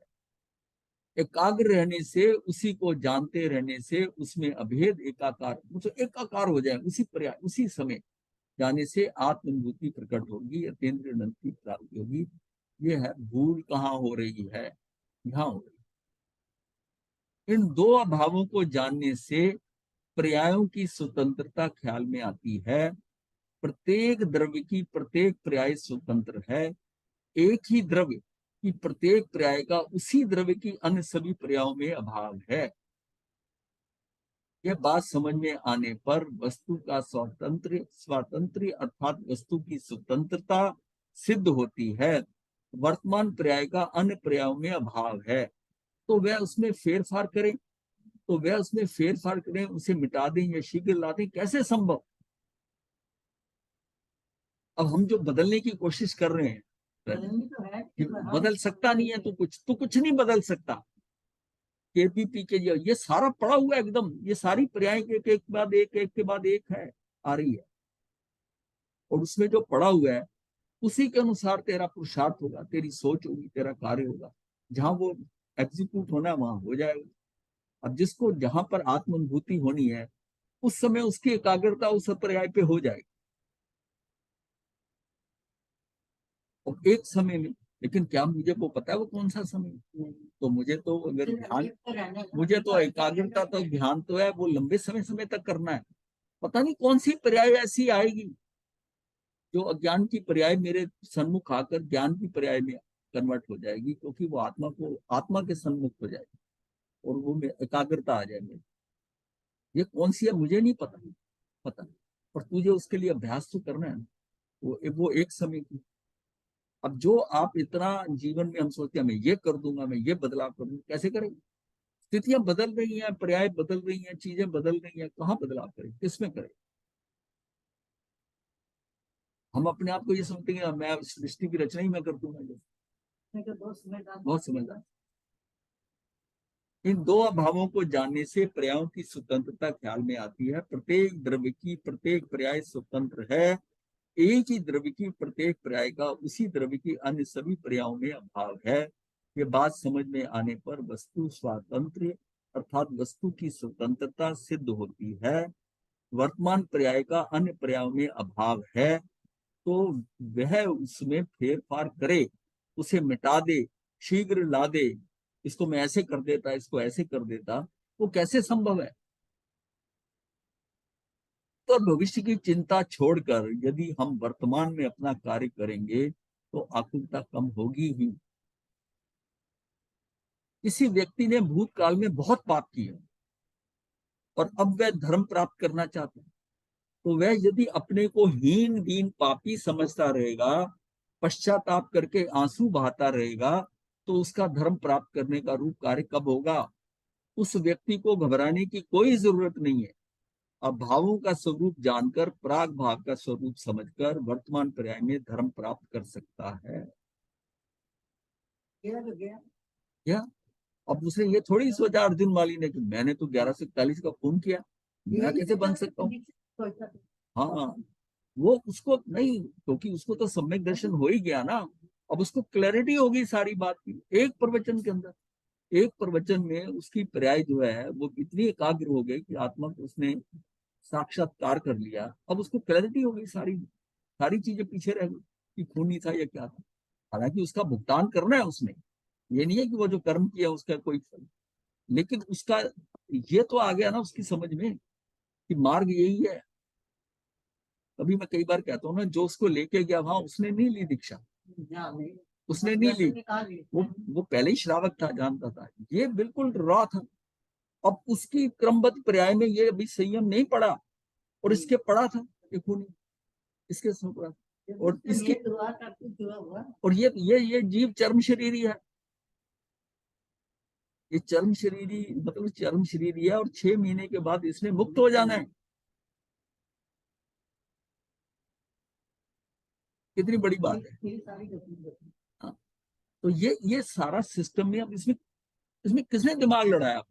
एकाग्र रहने से, उसी को जानते रहने से, उसमें अभेद एकाकार, मतलब एकाकार हो जाए उसी पर्याय उसी समय जाने से आत्मानुभूति प्रकट होगी, अतीन्द्रिय आनंद की प्राप्ति होगी। ये है भूल कहाँ हो रही है, यहाँ हो रही। इन दो अभावों को जानने से पर्यायों की स्वतंत्रता ख्याल में आती है। प्रत्येक द्रव्य की प्रत्येक पर्याय स्वतंत्र है। एक ही द्रव्य की प्रत्येक पर्याय का उसी द्रव्य की अन्य सभी पर्यायों में अभाव है। यह बात समझ में आने पर वस्तु का स्वातंत्र्य अर्थात वस्तु की स्वतंत्रता सिद्ध होती है। वर्तमान पर्याय का अन्य पर्यायों में अभाव है, तो वह उसमें फेरफार करें, उसे मिटा दें या शीघ्र ला दें, कैसे संभव। अब हम जो बदलने की कोशिश कर रहे हैं, बदल सकता नहीं है, तो कुछ नहीं बदल सकता। केपीपी के ये सारा पड़ा हुआ है एकदम, ये सारी पर्याय एक के बाद एक है आ रही है, और उसमें जो पड़ा हुआ है उसी के अनुसार तेरा पुरुषार्थ होगा, तेरी सोच होगी, तेरा कार्य होगा। जहां वो एग्जीक्यूट होना है वहां हो जाएगा। अब जिसको जहां पर आत्मानुभूति होनी है उस समय उसकी एकाग्रता उस पर्याय पे हो जाएगी, और एक समय में। लेकिन क्या मुझे को पता है वो कौन सा समय, तो मुझे तो अगर ध्यान, मुझे तो एकाग्रता तो ध्यान तो है वो लंबे समय तक करना है। पता नहीं कौन सी पर्याय ऐसी आएगी जो अज्ञान की पर्याय मेरे सन्मुख आकर ज्ञान की पर्याय में कन्वर्ट हो जाएगी, क्योंकि वो आत्मा के सन्मुख हो जाएगी और वो में एकाग्रता आ जाएगी। ये कौन सी है मुझे नहीं पता, पर तुझे उसके लिए अभ्यास तो करना है। वो एक समय की। अब जो आप इतना जीवन में हम सोचते हैं मैं ये कर दूंगा, मैं ये बदलाव कर दूंगा, कैसे करेंगे। स्थितियां बदल रही हैं, पर्याय बदल रही हैं, चीजें बदल रही हैं, कहाँ बदलाव करें, किसमें करें। हम अपने आप को ये समझते हैं मैं सृष्टि की रचना ही मैं कर दूंगा, बहुत समझदार। इन दो अभावों को जानने से पर्यायों की स्वतंत्रता ख्याल में आती है। प्रत्येक द्रव्य की प्रत्येक पर्याय स्वतंत्र है। एक ही द्रव्य की प्रत्येक पर्याय का उसी द्रव्य की अन्य सभी पर्यायों में अभाव है। ये बात समझ में आने पर वस्तु स्वातंत्र्य अर्थात वस्तु की स्वतंत्रता सिद्ध होती है। वर्तमान पर्याय का अन्य पर्यायों में अभाव है, तो वह उसमें फेरफार करे, उसे मिटा दे, शीघ्र ला दे। इसको मैं ऐसे कर देता, इसको ऐसे कर देता, वो कैसे संभव है। तो भविष्य की चिंता छोड़कर यदि हम वर्तमान में अपना कार्य करेंगे तो आकुलता कम होगी ही। किसी व्यक्ति ने भूतकाल में बहुत पाप किए और अब वह धर्म प्राप्त करना चाहता है, तो वह यदि अपने को हीन दीन पापी समझता रहेगा, पश्चाताप करके आंसू बहाता रहेगा, तो उसका धर्म प्राप्त करने का रूप कार्य कब होगा। उस व्यक्ति को घबराने की कोई जरूरत नहीं है। अभावों का स्वरूप जानकर प्राग भाव का स्वरूप समझकर वर्तमान पर्याय में धर्म प्राप्त कर सकता है। क्या अब उसने ये थोड़ी सोचा अर्जुन माली ने कि मैंने तो 1141 का खून किया, मैं कैसे बन सकता हूँ। हाँ, वो उसको नहीं, क्योंकि उसको तो सम्यक दर्शन हो ही गया ना। अब उसको क्लैरिटी होगी सारी बात की एक प्रवचन के अंदर। एक प्रवचन में उसकी पर्याय जो है वो इतनी एकाग्र हो गई कि आत्मा को उसने साक्षात्कार कर लिया। अब उसको क्लैरिटी हो गई, सारी सारी चीजें पीछे रह गई कि खून नहीं था या क्या था। हालांकि उसका भुगतान करना है उसने, ये नहीं है कि वो जो कर्म किया उसका कोई फल, लेकिन उसका ये तो आ गया ना उसकी समझ में कि मार्ग यही है। अभी मैं कई बार कहता हूँ ना, जो उसको लेके गया वहां उसने नहीं ली दीक्षा, उसने नहीं ली, वो पहले ही श्रावक था, जानता था, ये बिल्कुल रॉ था। अब उसकी क्रमबद्ध पर्याय में ये अभी संयम नहीं पड़ा, और इसके पड़ा था, ये खूनी इसके सब पड़ा, और इसकी और ये जीव चर्म शरीरी है, ये चर्म शरीरी मतलब चर्म शरीरी है, और 6 महीने के बाद इसने मुक्त हो जाना है। कितनी बड़ी बात है। हाँ, तो ये सारा सिस्टम में, अब इसमें इसमें किसने दिमाग लड़ाया,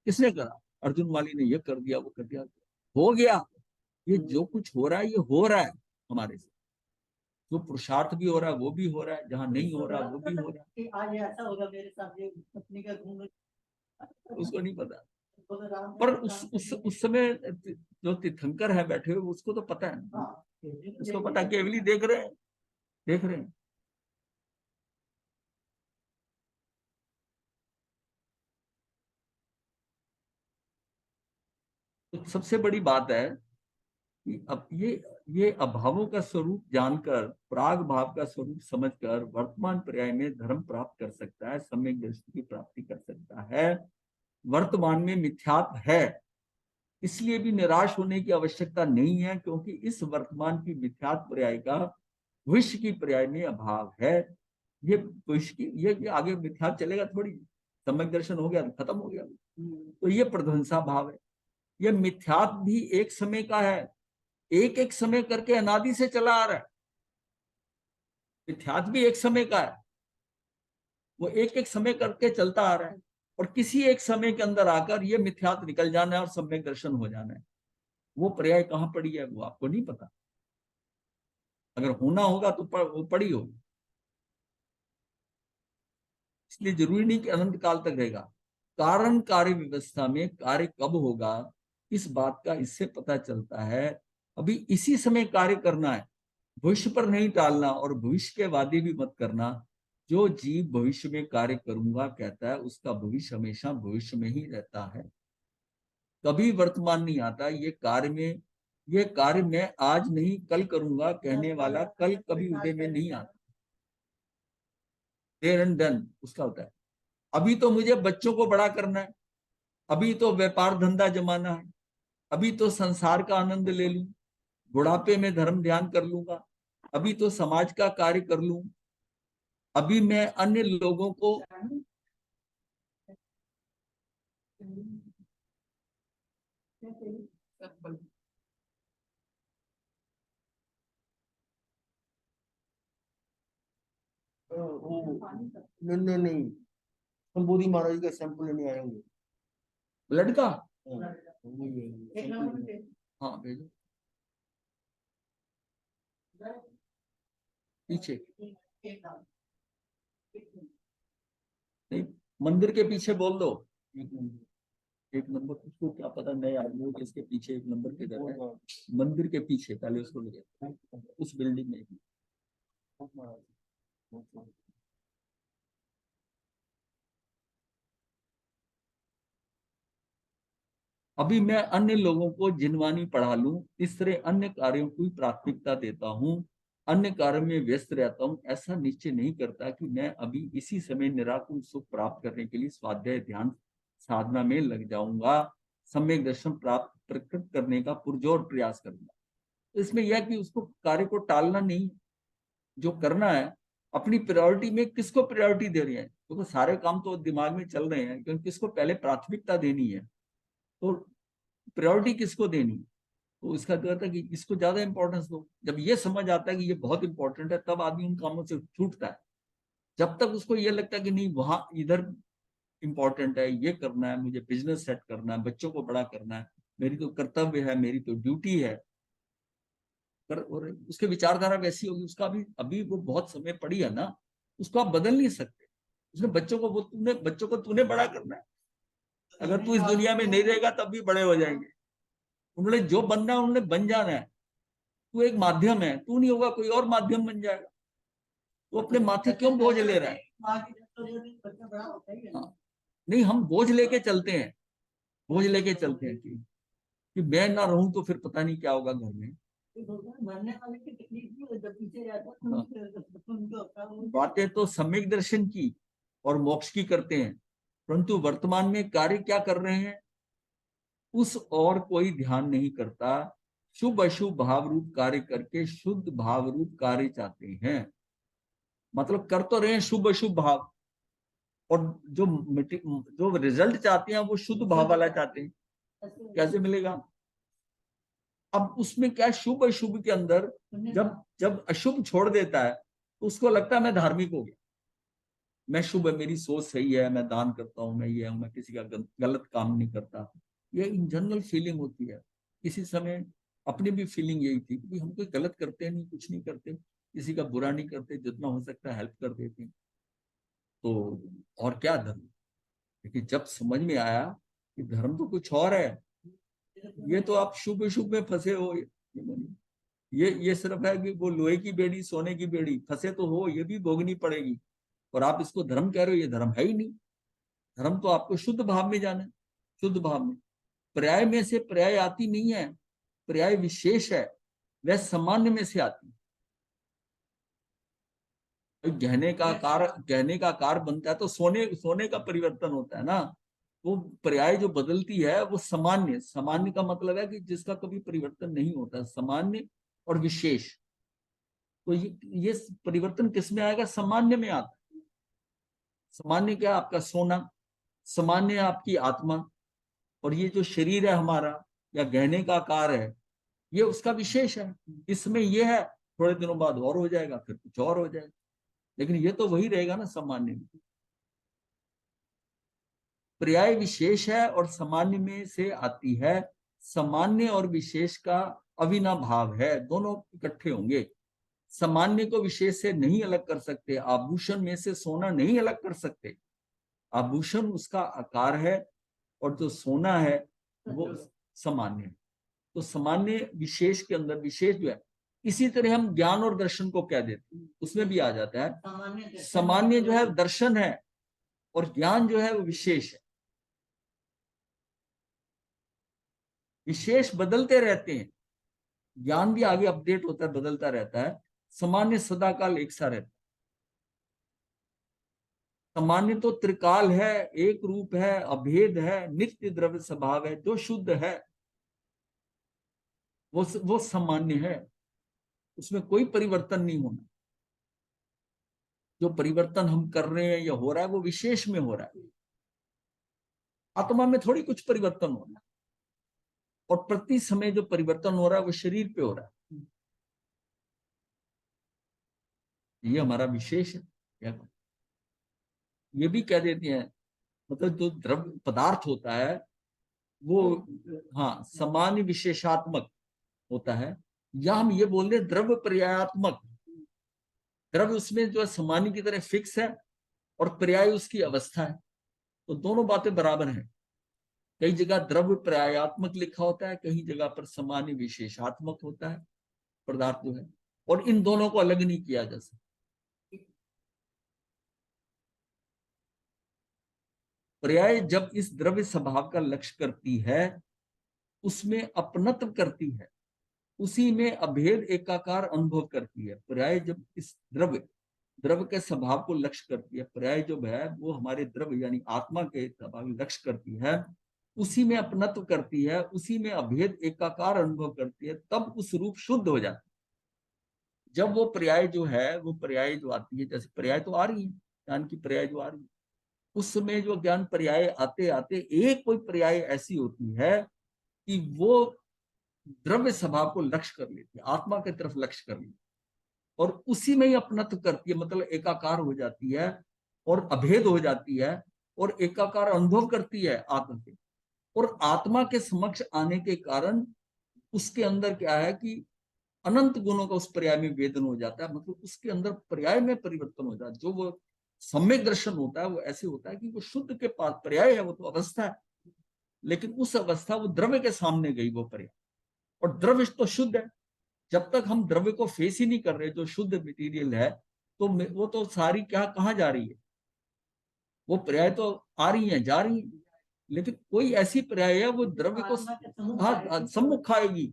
किसने करा? अर्जुन वाली ने ये कर दिया, वो कर दिया, हो गया। ये जो कुछ हो रहा है, ये हो रहा है हमारे से, जो पुरुषार्थ भी हो रहा है वो भी हो रहा है, जहाँ नहीं हो रहा वो भी हो रहा है। आज ऐसा होगा मेरे साथ, ये पत्नी का घूम, उसको नहीं पता, पर उस समय जो तीर्थंकर है बैठे हुए, उसको तो पता है, उसको पता, केवली देख रहे हैं, देख रहे हैं। तो सबसे बड़ी बात है कि अब ये अभावों का स्वरूप जानकर, प्राग भाव का स्वरूप समझकर वर्तमान पर्याय में धर्म प्राप्त कर सकता है, सम्यक दृष्टि की प्राप्ति कर सकता है। वर्तमान में मिथ्यात्व है, इसलिए भी निराश होने की आवश्यकता नहीं है, क्योंकि इस वर्तमान की मिथ्यात्व पर्याय का भविष्य की पर्याय में अभाव है। ये भविष्य की ये आगे मिथ्यात्व चलेगा थोड़ी, सम्यक दर्शन हो गया तो खत्म हो गया, तो ये प्रध्वंसा भाव है। ये मिथ्यात्व भी एक समय का है, एक एक समय करके अनादि से चला आ रहा है। मिथ्यात्व भी एक समय का है, वो एक एक समय करके चलता आ रहा है, और किसी एक समय के अंदर आकर ये मिथ्यात्व निकल जाना है और सम्यक दर्शन हो जाना है। वो पर्याय कहाँ पड़ी है वो आपको नहीं पता, अगर होना होगा तो वो पड़ी होगी। इसलिए जरूरी नहीं कि अनंत काल तक रहेगा। कारण कार्य व्यवस्था में कार्य कब होगा, इस बात का इससे पता चलता है। अभी इसी समय कार्य करना है, भविष्य पर नहीं टालना, और भविष्य के वादे भी मत करना। जो जीव भविष्य में कार्य करूंगा कहता है, उसका भविष्य हमेशा भविष्य में ही रहता है, कभी वर्तमान नहीं आता। ये कार्य मैं आज नहीं कल करूंगा कहने वाला कल कभी उदय में नहीं आता, देयर एंड डन उसका होता है। अभी तो मुझे बच्चों को बड़ा करना है, अभी तो व्यापार धंधा जमाना है, अभी तो संसार का आनंद ले लूं, बुढ़ापे में धर्म ध्यान कर लूंगा, अभी तो समाज का कार्य कर लूं, अभी मैं अन्य लोगों को नहीं नहीं, संबोधि महाराज का सैंपल लेने आएंगे ब्लड का। एक नंबर पे हाँ भेजो, पीछे नहीं, मंदिर के पीछे बोल दो। एक नंबर उसको क्या पता, नए आदमी को इसके पीछे एक नंबर के घर है, मंदिर के पीछे पहले उसको ले जाओ, उस बिल्डिंग में। अभी मैं अन्य लोगों को जिनवानी पढ़ा लूं, इस तरह अन्य कार्यों को प्राथमिकता देता हूं, अन्य कार्यों में व्यस्त रहता हूं, ऐसा निश्चय नहीं करता कि मैं अभी इसी समय निराकुल सुख प्राप्त करने के लिए स्वाध्याय ध्यान साधना में लग जाऊंगा, सम्यक दर्शन प्राप्त प्रकृत करने का पुरजोर प्रयास करूंगा। तो इसमें यह कि उसको कार्य को टालना नहीं, जो करना है अपनी प्रायोरिटी में किसको प्रायोरिटी दे रहे हैं, क्योंकि सारे काम तो दिमाग में चल रहे हैं, क्योंकि किसको पहले प्राथमिकता देनी है, तो प्रायोरिटी किसको देनी, तो इसका क्या था कि इसको ज्यादा इंपॉर्टेंस दो। जब ये समझ आता है कि ये बहुत इंपॉर्टेंट है, तब आदमी उन कामों से छूटता है। जब तक उसको ये लगता है कि नहीं वहां इधर इंपॉर्टेंट है, ये करना है, मुझे बिजनेस सेट करना है, बच्चों को बड़ा करना है, मेरी तो कर्तव्य है, मेरी तो ड्यूटी है, और उसके विचारधारा वैसी होगी, उसका भी अभी वो बहुत समय पड़ी है ना, उसको आप बदल नहीं सकते। उसने बच्चों को तूने बड़ा करना है, अगर तू इस दुनिया में नहीं रहेगा तब भी बड़े हो जाएंगे। उन्होंने जो बनना है उन्होंने बन जाना है, तू एक माध्यम है, तू नहीं होगा कोई और माध्यम बन जाएगा। तो अपने माथे क्यों बोझ ले रहा है? हाँ, नहीं हम बोझ लेके चलते हैं, बोझ लेके चलते हैं कि मैं ना रहूं तो फिर पता नहीं क्या होगा घर में, मरने वाले की तकलीफ नहीं होती, जब पीछे जाता है हाँ। उनको अपना वो बातें तो सम्यक दर्शन की और मोक्ष की करते हैं, परंतु वर्तमान में कार्य क्या कर रहे हैं उस और कोई ध्यान नहीं करता। शुभ अशुभ भाव रूप कार्य करके शुद्ध भाव रूप कार्य चाहते हैं। मतलब कर तो रहे हैं शुभ अशुभ भाव, और जो रिजल्ट चाहते हैं वो शुद्ध भाव वाला चाहते हैं। कैसे मिलेगा? अब उसमें क्या, शुभ अशुभ के अंदर जब जब अशुभ छोड़ देता है तो उसको लगता है मैं धार्मिक हो गया, मैं शुभ है, मेरी सोच सही है, मैं दान करता हूँ, मैं ये हूँ, मैं किसी का गलत काम नहीं करता। ये इन जनरल फीलिंग होती है। किसी समय अपनी भी फीलिंग यही थी कि हम कोई गलत करते नहीं, कुछ नहीं करते, किसी का बुरा नहीं करते, जितना हो सकता है हेल्प कर देते हैं, तो और क्या धर्म। लेकिन जब समझ में आया कि धर्म तो कुछ और है, ये तो आप शुभ शुभ में फंसे हो, ये सिर्फ है कि वो लोहे की बेड़ी सोने की बेड़ी, फंसे तो हो, ये भी भोगनी पड़ेगी, और आप इसको धर्म कह रहे हो, ये धर्म है ही नहीं। धर्म तो आपको शुद्ध भाव में जाना है, शुद्ध भाव में। पर्याय में से पर्याय आती नहीं है, पर्याय विशेष है, वह सामान्य में से आती है। गहने का आकार बनता है तो सोने का परिवर्तन होता है ना। वो पर्याय जो बदलती है वो सामान्य का मतलब है कि जिसका कभी परिवर्तन नहीं होता, सामान्य और विशेष। तो ये परिवर्तन किस में आएगा? सामान्य में आता है। सामान्य क्या? आपका सोना, सामान्य आपकी आत्मा, और ये जो शरीर है हमारा या गहने का आकार है, ये उसका विशेष है। इसमें ये है, थोड़े दिनों बाद और हो जाएगा, फिर कुछ और हो जाएगा, लेकिन ये तो वही रहेगा ना सामान्य में। पर्याय विशेष है और सामान्य में से आती है। सामान्य और विशेष का अविनाभाव भाव है, दोनों इकट्ठे होंगे। सामान्य को विशेष से नहीं अलग कर सकते, आभूषण में से सोना नहीं अलग कर सकते। आभूषण उसका आकार है और जो सोना है वो सामान्य है। तो सामान्य विशेष के अंदर विशेष जो है, इसी तरह हम ज्ञान और दर्शन को कह देते हैं, उसमें भी आ जाता है। सामान्य जो है दर्शन है और ज्ञान जो है वो विशेष है। विशेष बदलते रहते हैं, ज्ञान भी आगे अपडेट होता है, बदलता रहता है। सामान्य सदाकाल एक सा रहता है। सामान्य तो त्रिकाल है, एक रूप है, अभेद है, नित्य द्रव्य स्वभाव है, जो शुद्ध है वो सामान्य है, उसमें कोई परिवर्तन नहीं होना। जो परिवर्तन हम कर रहे हैं या हो रहा है वो विशेष में हो रहा है, आत्मा में थोड़ी कुछ परिवर्तन हो रहा है। और प्रति समय जो परिवर्तन हो रहा है वो शरीर पे हो रहा है, ये हमारा विशेष है। ये भी कह देते हैं, मतलब जो द्रव्य पदार्थ होता है वो हाँ सामान्य विशेषात्मक होता है, या हम ये बोल रहे द्रव्य पर्यायात्मक। द्रव्य उसमें जो है सामान्य की तरह फिक्स है और पर्याय उसकी अवस्था है, तो दोनों बातें बराबर हैं। कई जगह द्रव्य पर्यायात्मक लिखा होता है, कहीं जगह पर सामान्य विशेषात्मक होता है पदार्थ जो है, और इन दोनों को अलग नहीं किया जा सकता। पर्याय जब इस द्रव्य स्वभाव का लक्ष्य करती है, उसमें अपनत्व करती है, उसी में अभेद एकाकार अनुभव करती है। पर्याय जब इस द्रव्य के स्वभाव को लक्ष्य करती है, पर्याय जो है वो हमारे द्रव्य यानी आत्मा के स्वभाव लक्ष्य करती है, उसी में अपनत्व करती है, उसी में अभेद एकाकार अनुभव करती है, तब उस रूप शुद्ध हो जाता है। जब वो पर्याय जो है, वो पर्याय जो आती है, जैसे पर्याय तो आ रही है, ज्ञान की पर्याय जो आ रही है, उस समय जो ज्ञान पर्याय आते आते एक कोई पर्याय ऐसी होती है कि वो द्रव्य स्वभाव को लक्ष्य कर लेती है, आत्मा की तरफ लक्ष्य कर लेती है, और उसी में ही अपनत्व करती है, मतलब एकाकार हो जाती है और अभेद हो जाती है और एकाकार अनुभव करती है आत्मा के। और आत्मा के समक्ष आने के कारण उसके अंदर क्या है कि अनंत गुणों का उस पर्याय में वेदन हो जाता है, मतलब उसके अंदर पर्याय में परिवर्तन हो जाता है। जो वो सम्यक दर्शन होता है वो ऐसे होता है कि वो शुद्ध के पास पर्याय है, वो तो अवस्था है, लेकिन उस अवस्था वो द्रव्य के सामने गई वो पर्याय, और द्रव्य तो शुद्ध है। जब तक हम द्रव्य को फेस ही नहीं कर रहे, जो शुद्ध मटेरियल है, तो वो तो सारी क्या कहाँ जा रही है, वो पर्याय तो आ रही है जा रही है, लेकिन कोई ऐसी पर्याय है वो द्रव्य को हाँ सम्मुख आएगी,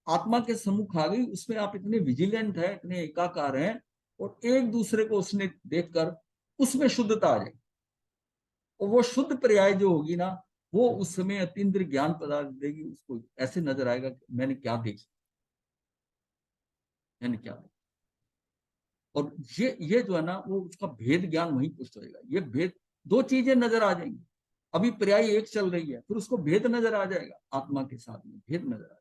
आत्मा के सम्मुख आ गई, उसमें आप इतने विजिलेंट है, इतने एकाकार हैं, और एक दूसरे को उसने देखकर उसमें शुद्धता आ जाएगी। और वो शुद्ध पर्याय जो होगी ना, वो उस समय अतीन्द्रिय ज्ञान पदार्थ देगी, उसको ऐसे नजर आएगा कि मैंने क्या देखा, मैंने क्या देखा। और ये जो है ना, वो उसका भेद ज्ञान वहीं पुष्ट होगा। ये भेद, दो चीजें नजर आ जाएंगी। अभी पर्याय एक चल रही है, फिर उसको भेद नजर आ जाएगा, आत्मा के साथ में भेद नजर आ जाएगा।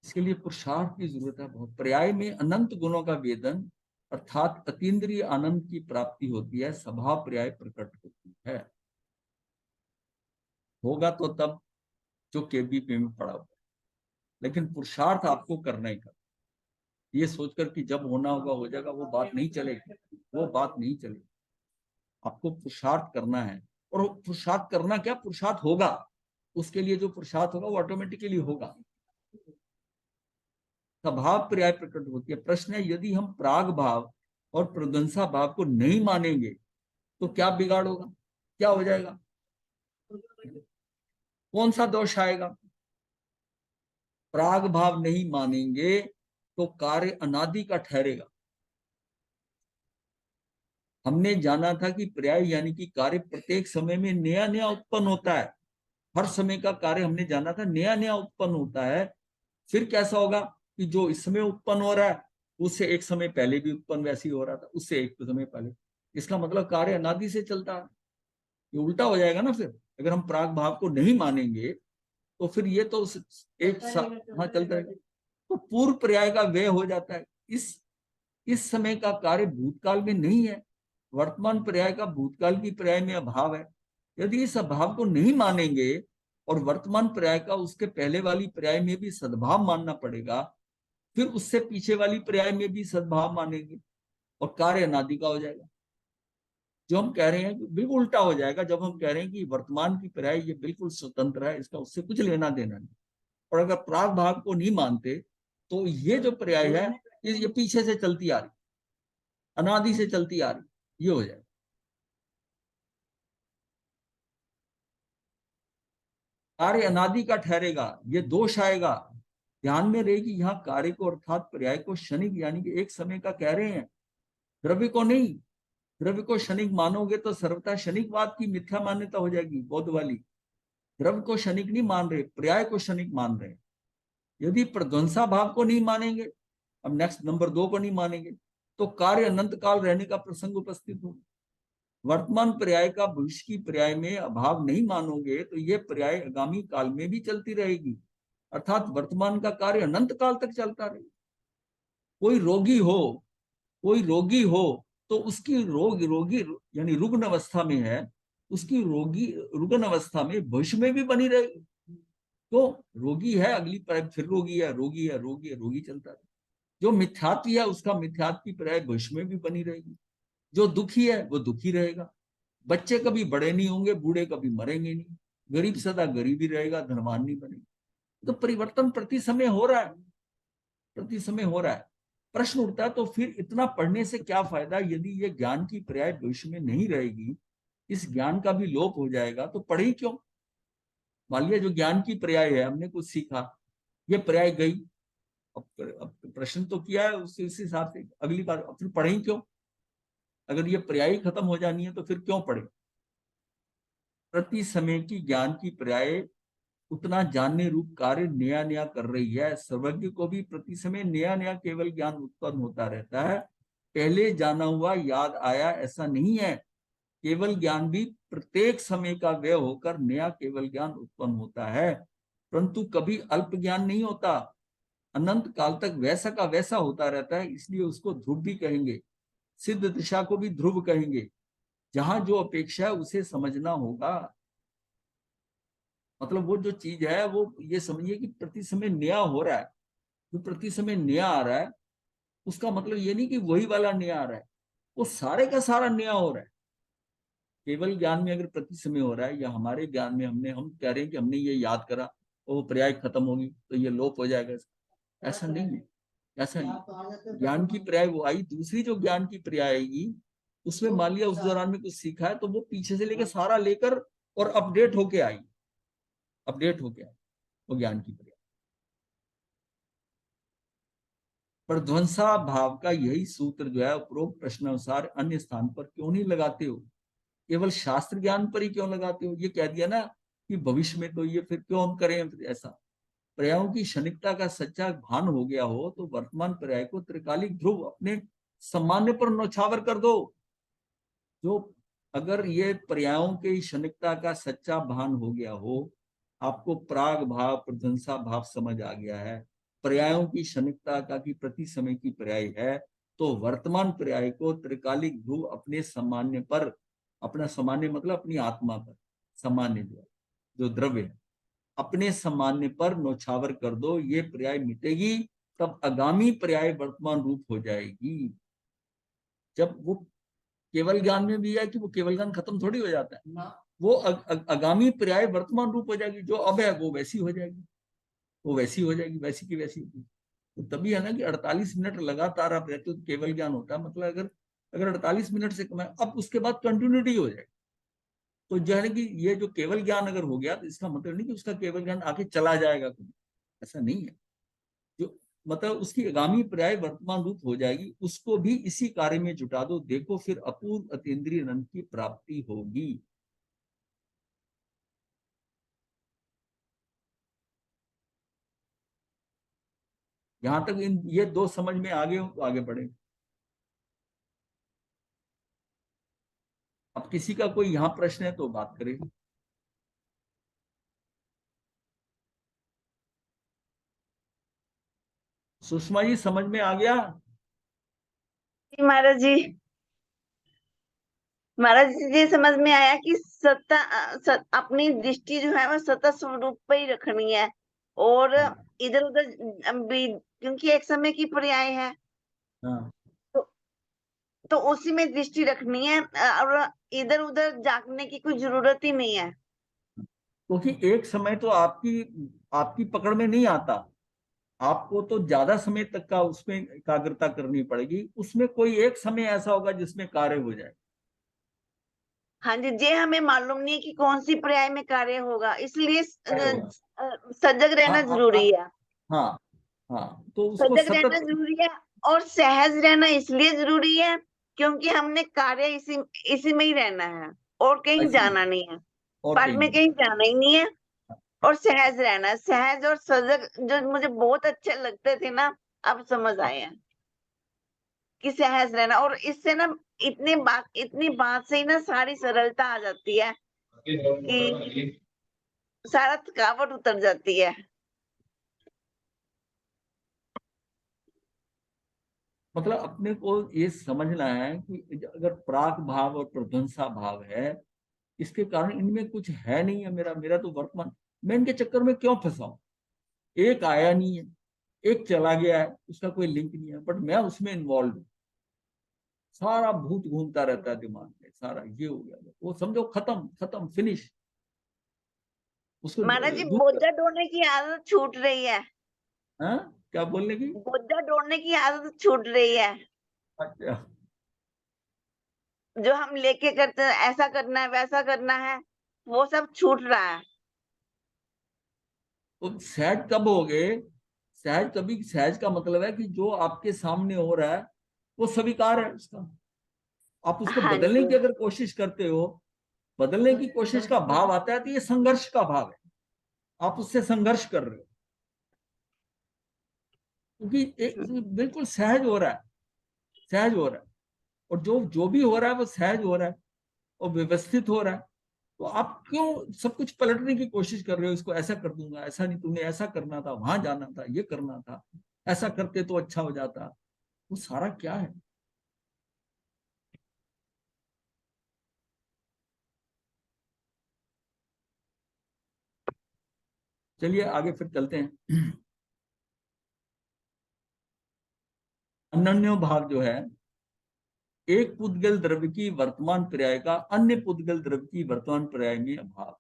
इसके लिए पुरुषार्थ की जरूरत है बहुत। पर्याय में अनंत गुणों का वेदन अर्थात अतीन्द्रिय आनंद की प्राप्ति होती है, स्वभाव पर्याय प्रकट होती है। होगा तो तब जो केबीपी में पड़ा हुआ, लेकिन पुरुषार्थ आपको करना ही करना। ये सोचकर कि जब होना होगा हो जाएगा, वो बात नहीं चलेगी, वो बात नहीं चलेगी। आपको पुरुषार्थ करना है, और पुरुषार्थ करना क्या, पुरुषार्थ होगा। उसके लिए जो पुरुषार्थ होगा वो ऑटोमेटिकली होगा। स्वभाव पर्याय प्रकट होती है। प्रश्न है, यदि हम प्राग भाव और प्रध्वंसा भाव को नहीं मानेंगे तो क्या बिगाड़ होगा, क्या हो जाएगा, कौन सा दोष आएगा? प्राग भाव नहीं मानेंगे तो कार्य अनादि का ठहरेगा। हमने जाना था कि पर्याय यानी कि कार्य प्रत्येक समय में नया नया उत्पन्न होता है। हर समय का कार्य हमने जाना था नया नया उत्पन्न होता है। फिर कैसा होगा कि जो इस समय उत्पन्न हो रहा है उससे एक समय पहले भी उत्पन्न वैसे ही हो रहा था, उससे एक समय पहले। इसका मतलब कार्य अनादि से चलता है। ये उल्टा हो जाएगा ना फिर, अगर हम प्राग भाव को नहीं मानेंगे तो फिर ये तो एक हाँ चलता है। तो पूर्व पर्याय का व्यय हो जाता है। इस समय का कार्य भूतकाल में नहीं है, वर्तमान पर्याय का भूतकाल की पर्याय में अभाव है। यदि इस अभाव को नहीं मानेंगे और वर्तमान पर्याय का उसके पहले वाली पर्याय में भी सद्भाव मानना पड़ेगा, फिर उससे पीछे वाली पर्याय में भी सद्भाव मानेंगे और कार्य अनादि का हो जाएगा। जो हम कह रहे हैं बिल्कुल उल्टा हो जाएगा। जब हम कह रहे हैं कि वर्तमान की पर्याय ये बिल्कुल स्वतंत्र है, इसका उससे कुछ लेना देना नहीं, और अगर प्राग भाव को नहीं मानते तो ये जो पर्याय है ये पीछे से चलती आ रही, अनादि से चलती आ रही, ये हो जाए। कार्य अनादि का ठहरेगा, ये दोष आएगा। ध्यान में रहेगी यहाँ कार्य को अर्थात पर्याय को क्षणिक यानी कि एक समय का कह रहे हैं, द्रव्य को नहीं। द्रव्य को क्षणिक मानोगे तो सर्वथा क्षणिकवाद की मिथ्या मान्यता हो जाएगी, बौद्ध वाली। द्रव्य को क्षणिक नहीं मान रहे, पर्याय को क्षणिक मान रहे। यदि प्रध्वंसा भाव को नहीं मानेंगे, अब नेक्स्ट नंबर 2 को नहीं मानेंगे, तो कार्य अनंत काल रहने का प्रसंग उपस्थित हो। वर्तमान पर्याय का भविष्य की पर्याय में अभाव नहीं मानोगे तो यह पर्याय आगामी काल में भी चलती रहेगी, अर्थात वर्तमान का कार्य अनंत काल तक चलता रहेगा। कोई रोगी हो तो उसकी रोगी यानी रुग्ण अवस्था में है, उसकी रुग्ण अवस्था में भविष्य में भी बनी रहेगी। तो रोगी है, अगली पर्याय फिर रोगी है, रोगी है, रोगी है, रोगी चलता है। जो मिथ्यात्व है उसका मिथ्यात्व की पर्याय भविष्य में भी बनी रहेगी। जो दुखी है वो दुखी रहेगा। बच्चे कभी बड़े नहीं होंगे, बूढ़े कभी मरेंगे नहीं, गरीब सदा गरीब ही रहेगा, धनवान नहीं बनेगा। तो परिवर्तन प्रति समय हो रहा है, प्रति समय हो रहा है। प्रश्न उठता है, तो फिर इतना पढ़ने से क्या फायदा यदि ये ज्ञान की पर्याय भविष्य में नहीं रहेगी, इस ज्ञान का भी लोप हो जाएगा, तो पढ़ी क्यों? मान लिया जो ज्ञान की पर्याय है, हमने कुछ सीखा, ये पर्याय गई, अब प्रश्न तो किया है उस हिसाब से, अगली बार फिर पढ़ें क्यों? अगर ये पर्याय खत्म हो जानी है तो फिर क्यों पढ़े? प्रति समय की ज्ञान की पर्याय उतना जानने रूप कार्य नया नया कर रही है। सर्वज्ञ को भी प्रति समय नया नया केवल ज्ञान उत्पन्न होता रहता है। पहले जाना हुआ याद आया ऐसा नहीं है। केवल ज्ञान भी प्रत्येक समय का व्यय होकर नया केवल ज्ञान उत्पन्न होता है, परंतु कभी अल्प ज्ञान नहीं होता, अनंत काल तक वैसा का वैसा होता रहता है। इसलिए उसको ध्रुव भी कहेंगे, सिद्ध दिशा को भी ध्रुव कहेंगे। जहां जो अपेक्षा है उसे समझना होगा। मतलब वो जो चीज है वो ये समझिए कि प्रति समय नया हो रहा है। जो प्रति समय नया आ रहा है उसका मतलब ये नहीं कि वही वाला नया आ रहा है, वो सारे का सारा नया हो रहा है। केवल ज्ञान में अगर प्रति समय हो रहा है, या हमारे ज्ञान में हम कह रहे हैं कि हमने ये याद करा और वो पर्याय खत्म होगी तो ये लोप हो जाएगा, ऐसा नहीं है। ऐसा नहीं, ज्ञान की पर्याय वो आई, दूसरी जो ज्ञान की पर्याय आएगी उसमें मान लिया उस दौरान में कुछ सीखा है तो वो पीछे से लेकर सारा लेकर और अपडेट होके आई, वो ज्ञान की पर्याय। प्रध्वंसा भाव का यही सूत्र जो है उपरोक्त प्रश्नानुसार अन्य स्थान पर क्यों नहीं लगाते हो, केवल शास्त्र ज्ञान पर ही क्यों लगाते हो? ये कह दिया ना कि भविष्य में तो ये फिर क्यों हम करें ऐसा। पर्यायों की क्षणिकता का सच्चा भान हो गया हो तो वर्तमान पर्याय को त्रिकालिक ध्रुव अपने सामान्य पर नौछावर कर दो। जो अगर ये पर्यायों की क्षणिकता का सच्चा भान हो गया हो, आपको प्राग भाव प्रध्वंसा भाव समझ आ गया है, पर्यायों की क्षणिकता का कि प्रति समय की पर्याय है, तो वर्तमान पर्याय को त्रिकालिक ध्रुव अपने सामान्य पर, अपना सामान्य मतलब अपनी आत्मा पर, सामान्य जो द्रव्य है, अपने सामान्य पर नौछावर कर दो, ये पर्याय मिटेगी, तब आगामी पर्याय वर्तमान रूप हो जाएगी। जब वो केवल ज्ञान में भी है कि वो केवल ज्ञान खत्म थोड़ी हो जाता है ना, वो आगामी पर्याय वर्तमान रूप हो जाएगी, जो अब है वो वैसी हो जाएगी, वैसी की वैसी होगी। तो तभी है ना कि 48 मिनट लगातार आप रहते हो तो केवल ज्ञान होता है। मतलब अगर 48 मिनट से कम है, अब उसके बाद कंटिन्यूटी हो जाएगी। तो जो है कि ये जो केवल ज्ञान अगर हो गया तो इसका मतलब नहीं कि उसका केवल ज्ञान आके चला जाएगा, ऐसा नहीं है। जो मतलब उसकी आगामी पर्याय वर्तमान रूप हो जाएगी, उसको भी इसी कार्य में जुटा दो, देखो फिर अपूर्व अतीन्द्रिय आनंद की प्राप्ति होगी। यहां तक ये दो समझ में आ गए हो तो आगे बढ़े। अब किसी का कोई यहाँ प्रश्न है तो बात करें। सुषमा जी समझ में आ गया? महाराज जी, महाराज जी समझ में आया कि सत्ता अपनी दृष्टि जो है वो सत्ता स्वरूप पे ही रखनी है, और हाँ, इधर उधर भी, क्योंकि एक समय की पर्याय है, हाँ। तो उसी में दृष्टि रखनी है, और इधर उधर झांकने की कोई जरूरत ही नहीं है। क्योंकि एक समय तो आपकी पकड़ में नहीं आता, आपको तो ज्यादा समय तक का उसमें एकाग्रता करनी पड़ेगी। उसमें कोई एक समय ऐसा होगा जिसमें कार्य हो जाए। हाँ जी, जे हमें मालूम नहीं है कि कौन सी पर्याय में कार्य होगा, इसलिए कार्य होगा। सजग रहना जरूरी है। हाँ, हाँ, तो उसको सजग रहना सतत। जरूरी है, और सहज रहना इसलिए जरूरी है क्योंकि हमने कार्य इसी में ही रहना है, और कहीं ऐसी जाना नहीं है, और पट कहीं में नहीं। कहीं जाना ही नहीं है। और सहज रहना, सहज और सजग जो मुझे बहुत अच्छे लगते थे ना, अब समझ आए हैं कि सहज रहना, और इससे ना इतनी बात से ही ना सारी सरलता आ जाती है कि सारा थकावट उतर जाती है। मतलब अपने को ये समझना है कि अगर प्राक भाव और प्रध्वंसा भाव है, इसके कारण इनमें कुछ है नहीं है। मेरा मेरा तो वर्तमान, मैं इनके चक्कर में क्यों फंसा हूं? एक आया नहीं है, एक चला गया है, उसका कोई लिंक नहीं है, बट मैं उसमें इन्वॉल्व हूँ। सारा भूत घूमता रहता है दिमाग में, सारा ये हो गया वो समझो, खत्म खत्म फिनिश। उसको महाराज जी, दूर कर। बोझा ढोने की आदत छूट रही है, हाँ, क्या बोलने की? बोझा ढोने की आदत छूट रही है। अच्छा। जो हम लेके करते हैं, ऐसा करना है वैसा करना है, वो सब छूट रहा है। तो सहज कब हो गए? सहज कभी, सहज का मतलब है कि जो आपके सामने हो रहा है वो स्वीकार है उसका। आप उसको हाँ बदलने जी। की अगर कोशिश करते हो, बदलने की कोशिश का भाव आता है, तो ये संघर्ष का भाव है। आप उससे संघर्ष कर रहे हो, क्योंकि बिल्कुल सहज हो रहा है, सहज हो रहा है। और जो जो भी हो रहा है वो सहज हो रहा है और व्यवस्थित हो रहा है। तो आप क्यों सब कुछ पलटने की कोशिश कर रहे हो? इसको ऐसा कर दूंगा, ऐसा नहीं, तुमने ऐसा करना था, वहां जाना था, ये करना था, ऐसा करते तो अच्छा हो जाता। वो सारा क्या है? चलिए आगे फिर चलते हैं। अनन्यो भाव जो है, एक पुद्गल द्रव्य की वर्तमान पर्याय का अन्य पुद्गल द्रव्य की वर्तमान पर्याय में अभाव।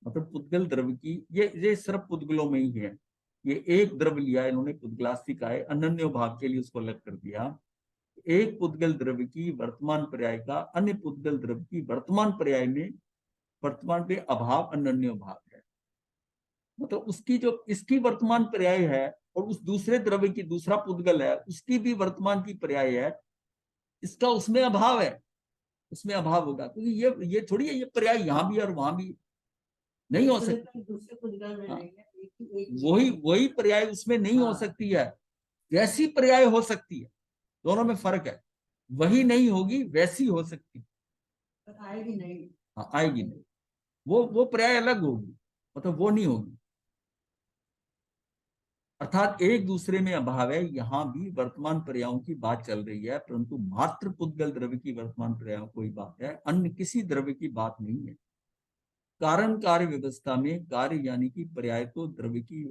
मतलब पुद्गल द्रव्य की, ये सिर्फ पुद्गलों में ही है। ये एक द्रव्य लिया इन्होंने, पुद्गलास्तिक आए, अनन्यो भाव के लिए उसको अलग कर दिया। एक पुद्गल द्रव्य की वर्तमान पर्याय का अन्य पुद्गल द्रव्य की वर्तमान पर्याय में वर्तमान पे अभाव अनन्य भाव है, मतलब उसकी जो इसकी वर्तमान पर्याय है और उस दूसरे द्रव्य की दूसरा पुद्गल है उसकी भी वर्तमान की पर्याय है, इसका उसमें अभाव है, उसमें अभाव होगा, क्योंकि ये थोड़ी है ये पर्याय यहाँ भी और वहां भी नहीं हो सकती। दूसरे पुद्गल में हाँ। नहीं है, एक वही पर्याय उसमें नहीं हो हाँ। सकती है, वैसी पर्याय हो सकती है, दोनों में फर्क है, वही नहीं होगी वैसी हो सकती है। पर आएगी नहीं। हाँ, आएगी नहीं, वो पर्याय अलग होगी, मतलब वो नहीं होगी, अर्थात एक दूसरे में अभाव है। यहां भी वर्तमान पर्यायों की बात चल रही है, परंतु मात्र पुद्गल द्रव्य की वर्तमान पर्यायों कोई बात है, अन्य किसी द्रव्य की बात नहीं है। कारण कार्य व्यवस्था में कार्य यानी कि पर्याय तो द्रव्य की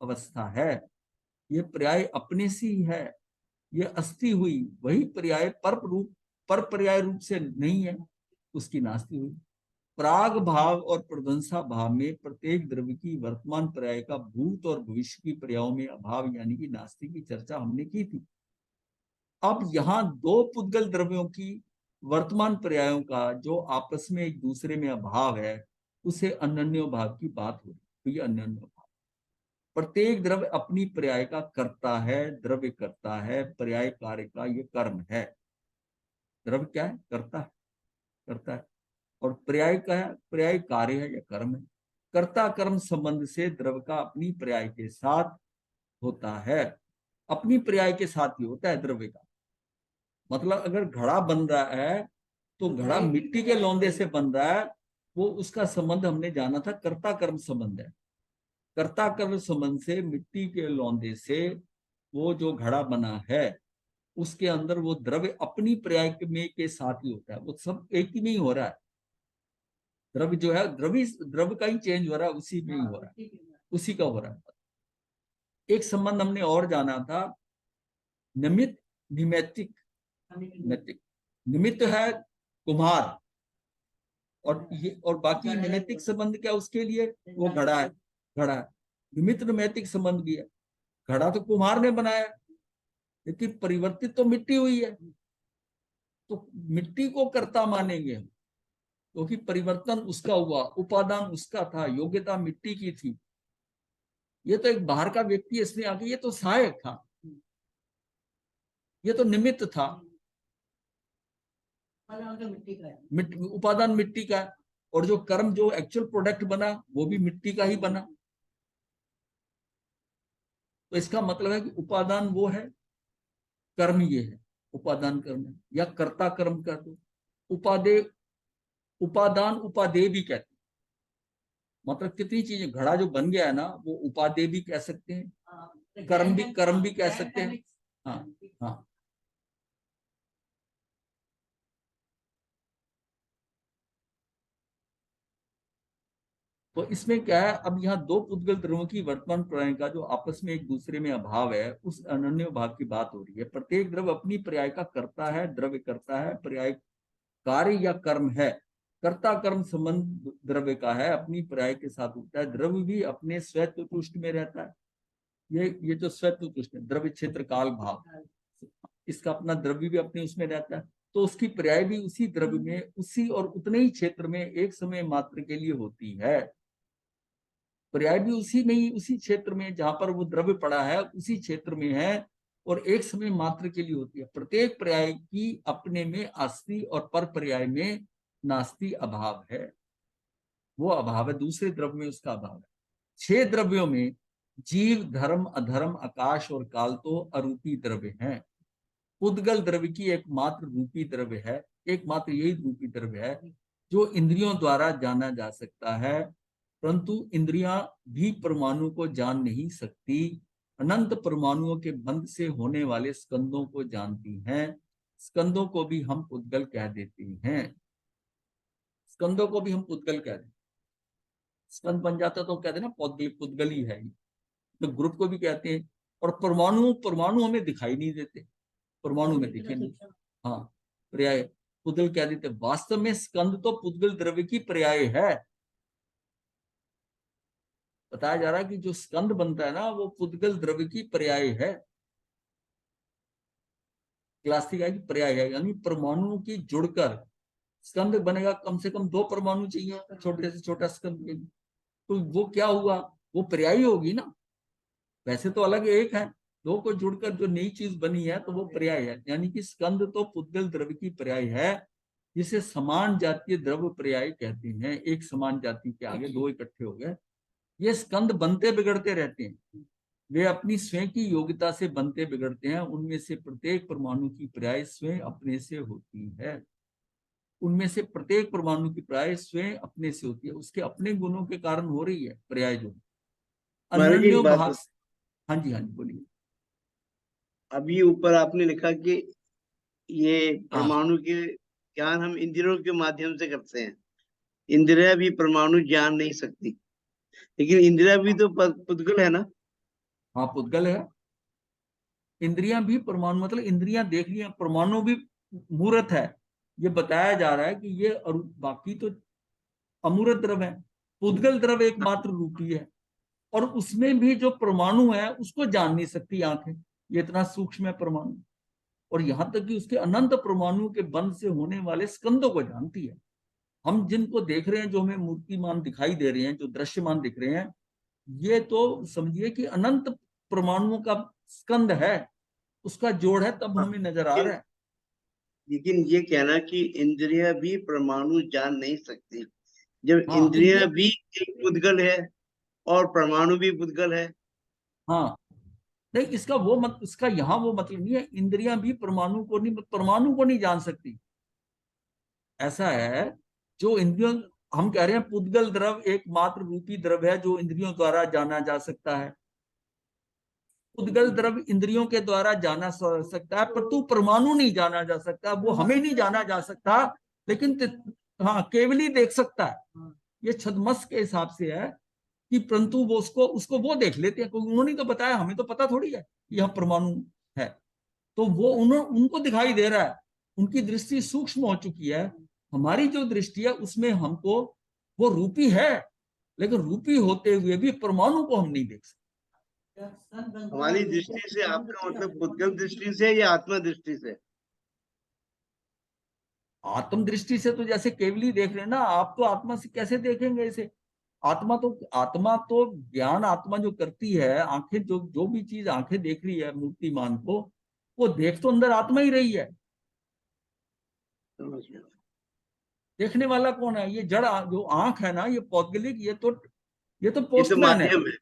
अवस्था है, ये पर्याय अपने से ही है, ये अस्थि हुई, वही पर्याय पर पर्याय रूप से नहीं है, उसकी नास्ति हुई। प्राग भाव और प्रध्वंसा भाव में प्रत्येक द्रव्य की वर्तमान पर्याय का भूत और भविष्य की पर्यायों में अभाव यानी कि नास्ति की चर्चा हमने की थी। अब यहाँ दो पुद्गल द्रव्यों की वर्तमान पर्यायों का जो आपस में एक दूसरे में अभाव है, उसे अनन्य भाव की बात हो रही है। तो ये अनन्य भाव, प्रत्येक द्रव्य अपनी पर्याय का करता है, द्रव्य करता है, पर्याय कार्य का ये कर्म है। द्रव्य क्या है? करता है, करता है, और पर्याय का है, पर्याय कार्य है या कर्म है। कर्ता कर्म संबंध से द्रव्य का अपनी पर्याय के साथ होता है, अपनी पर्याय के साथ ही होता है द्रव्य का। मतलब अगर घड़ा बन रहा है तो घड़ा मिट्टी के लौंदे से बन रहा है, वो उसका संबंध हमने जाना था कर्ता कर्म संबंध है। कर्ता कर्म संबंध से मिट्टी के लौंदे से वो जो घड़ा बना है उसके अंदर वो द्रव्य अपनी पर्याय में के साथ ही होता है, वो सब एक ही में ही हो रहा है। द्रव्य जो है द्रव्य का ही चेंज हो रहा है, उसी में ही हो रहा है, उसी का हो रहा है। एक संबंध हमने और जाना था, निमित्त निमित्तिक। निमित्त है कुम्हार, और बाकी निमित्तिक संबंध क्या उसके लिए? वो घड़ा है, घड़ा है। निमित्त नैमित्तिक संबंध भी है, घड़ा तो कुम्हार ने बनाया, लेकिन परिवर्तित तो मिट्टी हुई है, तो मिट्टी को कर्ता मानेंगे हम, क्योंकि परिवर्तन उसका हुआ, उपादान उसका था, योग्यता मिट्टी की थी। ये तो एक बाहर का व्यक्ति इसमें आके, ये तो सहायक था, ये तो निमित्त था। मिट्टी का है। उपादान मिट्टी का है, और जो कर्म जो एक्चुअल प्रोडक्ट बना वो भी मिट्टी का ही बना। तो इसका मतलब है कि उपादान वो है, कर्म ये है, उपादान कर्म है, या कर्ता कर्म कर दो। उपादेय, उपादान उपादेय भी कहते हैं, मतलब कितनी चीजें, घड़ा जो बन गया है ना वो उपादेय भी कह सकते हैं, कर्म भी कह सकते हैं। हाँ, हाँ। तो इसमें क्या है, अब यहाँ दो पुद्गल द्रव्यों की वर्तमान पर्याय का जो आपस में एक दूसरे में अभाव है, उस अनन्य भाव की बात हो रही है। प्रत्येक द्रव्य अपनी पर्याय का करता है, द्रव्य करता है, पर्याय कार्य या कर्म है। कर्ता कर्म संबंध द्रव्य का है, अपनी पर्याय के साथ होता है। द्रव्य भी अपने स्वत्व तुष्ट में रहता है, ये जो स्वत्व तुष्ट है, द्रव्य क्षेत्र काल भाव, इसका अपना द्रव्य भी अपने उसमें रहता है, तो उसकी पर्याय भी उसी द्रव्य में, उसी और उतने ही क्षेत्र में एक समय मात्र के लिए होती है। पर्याय भी उसी में ही, उसी क्षेत्र में जहां पर वो द्रव्य पड़ा है उसी क्षेत्र में है, और एक समय मात्र के लिए होती है। प्रत्येक पर्याय की अपने में अस्थि और पर पर्याय में नास्ति अभाव है, वो अभाव है, दूसरे द्रव्य में उसका अभाव है। 6 द्रव्यों में जीव, धर्म, अधर्म, आकाश और काल तो अरूपी द्रव्य हैं। उद्गल द्रव्य की एकमात्र रूपी द्रव्य है, एकमात्र यही रूपी द्रव्य है जो इंद्रियों द्वारा जाना जा सकता है, परंतु इंद्रियां भी परमाणु को जान नहीं सकती। अनंत परमाणुओं के बंध से होने वाले स्कंदों को जानती हैं, स्कंदों को भी हम उद्गल कह देते हैं, स्कंदों को भी हम उद्गल कह देते हैं। स्कंद बन जाता तो कहते हैं ना पुद्गल ही है, तो ग्रुप को भी कहते हैं। और परमाणु, परमाणु हमें दिखाई नहीं देते, परमाणु में दिखे नहीं। हाँ, पर्याय पुद्गल कह देते। वास्तव में स्कंद तो पुद्गल द्रव्य की पर्याय है। बताया जा रहा है कि जो स्कंद बनता है ना वो पुद्गल द्रव्य की पर्याय है, क्लासिक है कि पर्याय है, यानी परमाणुओं की जुड़कर स्कंद बनेगा कम से कम 2 परमाणु चाहिए छोटे से छोटा स्कंद के लिए। तो वो क्या हुआ, वो पर्यायी होगी ना, वैसे तो अलग एक है, 2 को जुड़कर जो नई चीज बनी है तो वो पर्याय है। यानी कि स्कंद तो पुद्गल द्रव्य की पर्याय है, जिसे समान जातीय द्रव्य पर्याय कहते हैं। एक समान जाति के आगे 2 इकट्ठे हो गए। ये स्कंद बनते बिगड़ते रहते हैं, वे अपनी स्वयं की योग्यता से बनते बिगड़ते हैं। उनमें से प्रत्येक परमाणु की पर्याय स्वयं अपने से होती है। उनमें से प्रत्येक परमाणु की पर्याय स्वयं अपने से होती है, उसके अपने गुणों के कारण हो रही है पर्याय जो महाराज जी एक अनन्यो बात भाग। हाँ जी बोलिए। अभी ऊपर आपने लिखा कि ये हाँ परमाणु के ज्ञान हम इंद्रियों के माध्यम से करते हैं। इंद्रिया भी परमाणु जान नहीं सकती, लेकिन इंद्रिया भी तो पुद्गल है ना। हाँ पुद्गल है। इंद्रियां भी परमाणु, मतलब इंद्रियां देख लिया, परमाणु भी मूर्त है। ये बताया जा रहा है कि ये बाकी तो अमूर्त द्रव है, पुद्गल द्रव एकमात्र रूपी है। और उसमें भी जो परमाणु है उसको जान नहीं सकती आंखें, ये इतना सूक्ष्म है परमाणु। और यहां तक कि उसके अनंत परमाणु के बंध से होने वाले स्कंदों को जानती है। हम जिनको देख रहे हैं, जो हमें मूर्तिमान दिखाई दे रहे हैं, जो दृश्यमान दिख रहे हैं, ये तो समझिए कि अनंत परमाणुओं का स्कंद है, उसका जोड़ है, तब हमें नजर आ रहा है। लेकिन ये कहना कि इंद्रिया भी परमाणु जान नहीं सकती, जब हाँ इंद्रिया भी एक पुद्गल है और परमाणु भी पुद्गल है। हाँ नहीं, इसका वो मत, इसका यहाँ वो मतलब नहीं है इंद्रियां भी परमाणु को नहीं जान सकती। ऐसा है, जो इंद्रियों, हम कह रहे हैं पुद्गल द्रव एकमात्र रूपी द्रव है जो इंद्रियों द्वारा जाना जा सकता है। पुद्गल द्रव इंद्रियों के द्वारा जाना सकता है, परंतु परमाणु नहीं जाना जा सकता। वो हमें नहीं जाना जा सकता, लेकिन हाँ केवल ही देख सकता है। ये छद्मस के हिसाब से है कि परंतु वो उसको उसको वो देख लेते हैं, क्योंकि उन्होंने तो बताया, हमें तो पता थोड़ी है यह परमाणु है। तो वो उनको दिखाई दे रहा है, उनकी दृष्टि सूक्ष्म हो चुकी है। हमारी जो दृष्टि है उसमें हमको वो रूपी है, लेकिन रूपी होते हुए भी परमाणु को हम नहीं देख सकते। हमारी दृष्टि से आपका मतलब पुद्गल दृष्टि से या आत्मा दृष्टि से? आत्म दृष्टि से तो जैसे केवली देख रहे हैं ना आप, तो आत्मा से कैसे देखेंगे इसे? आत्मा तो ज्ञान आत्मा जो करती है, आंखें जो जो भी चीज आंखें देख रही है मूर्तिमान को, वो देख तो अंदर आत्मा ही रही है। देखने वाला कौन है? ये जड़ जो आंख है ना, ये पौद्गलिक, ये तो ये तो पोस्टमैन है, माध्यम है। ये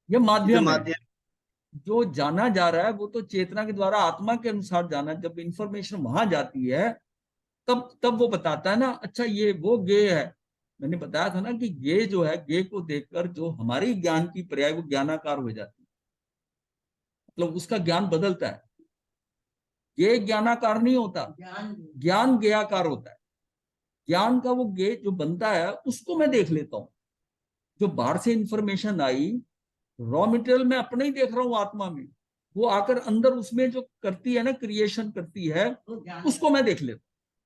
ये तो माध्यम है। माध्यम। जो जाना जा रहा है वो तो चेतना के द्वारा आत्मा के अनुसार जाना। जब इंफॉर्मेशन वहां जाती है तब तब वो बताता है ना, अच्छा ये वो गे है। मैंने बताया था ना कि गे जो है, गे को देखकर जो हमारी ज्ञान की पर्याय वो ज्ञानाकार हो जाती है, मतलब उसका ज्ञान बदलता है। गे ज्ञानाकार नहीं होता, ज्ञान ज्ञाकार होता है। ज्ञान का वो गे जो बनता है उसको मैं देख लेता हूँ। जो बाहर से इंफॉर्मेशन आई, रॉ मटेरियल में अपने ही देख रहा हूँ आत्मा में, वो आकर अंदर उसमें जो करती है ना, क्रिएशन करती है, उसको मैं देख लेता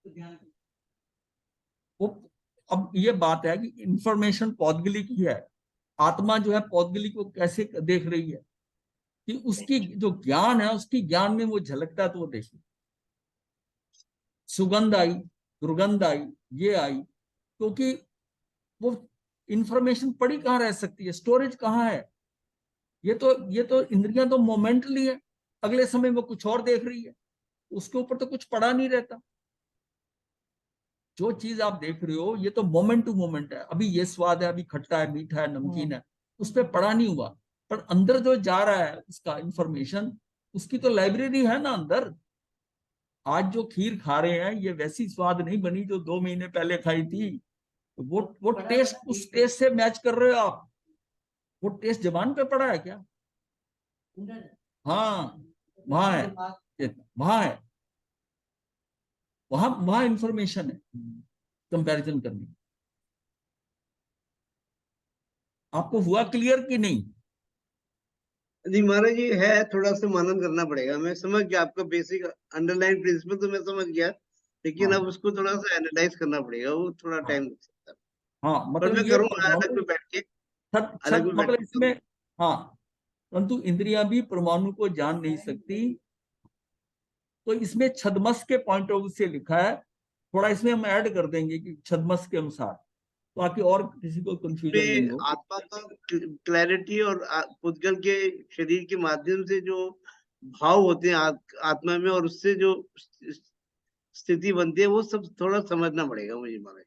हूँ। वो अब ये बात है कि इंफॉर्मेशन पौद्गलिक ही है, आत्मा जो है पौद्गलिक को कैसे देख रही है, कि उसकी जो ज्ञान है उसकी ज्ञान में वो झलकता है तो वो देखिए। सुगंध आई, दुर्गंध आई, ये आई, क्योंकि वो इंफॉर्मेशन पड़ी कहाँ रह सकती है, स्टोरेज कहाँ है? ये तो इंद्रियां तो मोमेंटली है, अगले समय वो कुछ और देख रही है, उसके ऊपर तो कुछ पड़ा नहीं रहता। जो चीज आप देख रहे हो ये तो मोमेंट टू मोमेंट है। अभी ये स्वाद है, अभी खट्टा है, मीठा है, नमकीन है, उस पर पड़ा नहीं हुआ, पर अंदर जो जा रहा है उसका इंफॉर्मेशन, उसकी तो लाइब्रेरी है ना अंदर। आज जो खीर खा रहे हैं ये वैसी स्वाद नहीं बनी जो 2 महीने पहले खाई थी। वो टेस्ट उस टेस्ट से मैच कर रहे हो आप। वो टेस्ट जबान पे पड़ा है क्या? हाँ वहां है, वहां है, वहां इंफॉर्मेशन है कंपैरिजन करनी। आपको हुआ क्लियर कि नहीं? नहीं महाराज जी, है थोड़ा सा मनन करना पड़ेगा। मैं समझ गया आपका बेसिक अंडरलाइन प्रिंसिपल, तो मैं समझ गया, लेकिन हाँ अब उसको थोड़ा सा एनालाइज करना पड़ेगा, वो थोड़ा हाँ टाइम लग सकता है। हाँ, पर मतलब मैं ये करूंगा अलग परमाणु में बैठ के, छत अलग छत में बैठ मतलब के इसमें, करूंगा। हाँ, परंतु इंद्रियां भी परमाणु को जान नहीं सकती। तो इसमें छद्मस के पॉइंट ऑफ व्यू से लिखा है थोड़ा इसमें हम ऐड कर देंगे कि छद्मस के अनुसार, ताकि और किसी को कंफ्यूजन नहीं में हो। आत्मा का क्लैरिटी और पुद्गल के शरीर के माध्यम से जो भाव होते हैं आत्मा में, और उससे जो स्थिति बनती है, वो सब थोड़ा समझना पड़ेगा मुझे। मारे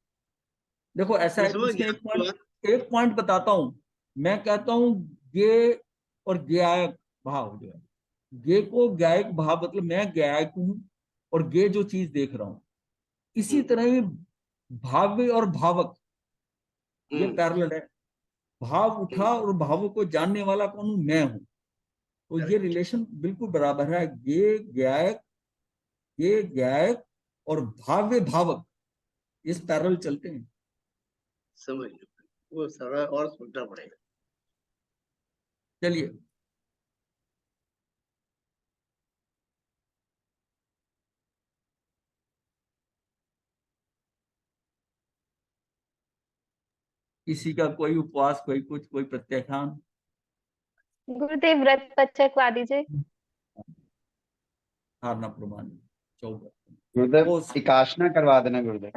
देखो ऐसा है, समझ इसमें गया। एक पॉइंट बताता हूं। मैं कहता हूं गे और गायक भाव जो है, गे को गायक भाव मतलब मैं गायक हूं और गे जो चीज देख रहा हूं, इसी तरह ही भाव्य और भावक ये पैरेलल है। भाव उठा और भावों को जानने वाला कौन हूं? मैं हूं। तो ये रिलेशन बिल्कुल बराबर है। ये गायक और भाव्य भावक इस पैरेलल चलते हैं। समझ गया, वो सारा और सोचना पड़ेगा। चलिए किसी का कोई उपवास, कोई कुछ, कोई प्रत्याख्यान। गुरुदेव व्रत पद चकवा दीजिए। धारणा प्रमाण 14 गुरुदेव वो एकाशना करवा देना गुरुदेव।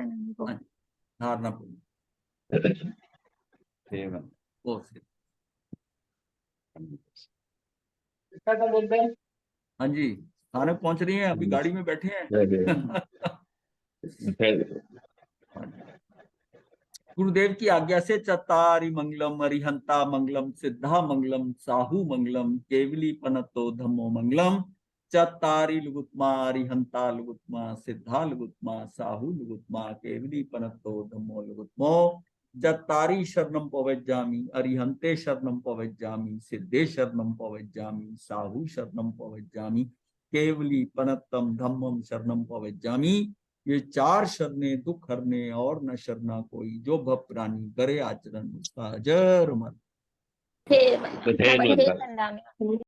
धारणा प्रमाण सेवन। वो से। गुरुदेव हाँ जी, थाने पहुंच रही हैं, अभी गाड़ी में बैठे हैं। गुरुदेव की आज्ञा से चत्तारि मंगलम अरिहंता मंगलम सिद्धा मंगलम साहू मंगलम केवली पनतो धम्मो मंगलम चत्तारि लुगुत्मा अरिहंता लुगुत्मा सिद्धा लुगुत्मा साहू लुगुत्मा केवली पनतो धम्मो लुगुत्मो चत्तारि शरणम पवज्जामि अरिहंते शरणम पवज्जामि सिद्धे शरणम पवज्जामि साहू शरणम पवज्जामि केवली पनत्तम धम्मम शरणम पवज्जामि। ये 4 शरणे दुख हरने और न शरणा कोई, जो भव प्राणी करे आचरण उसका अजर अमर। हे वंदना।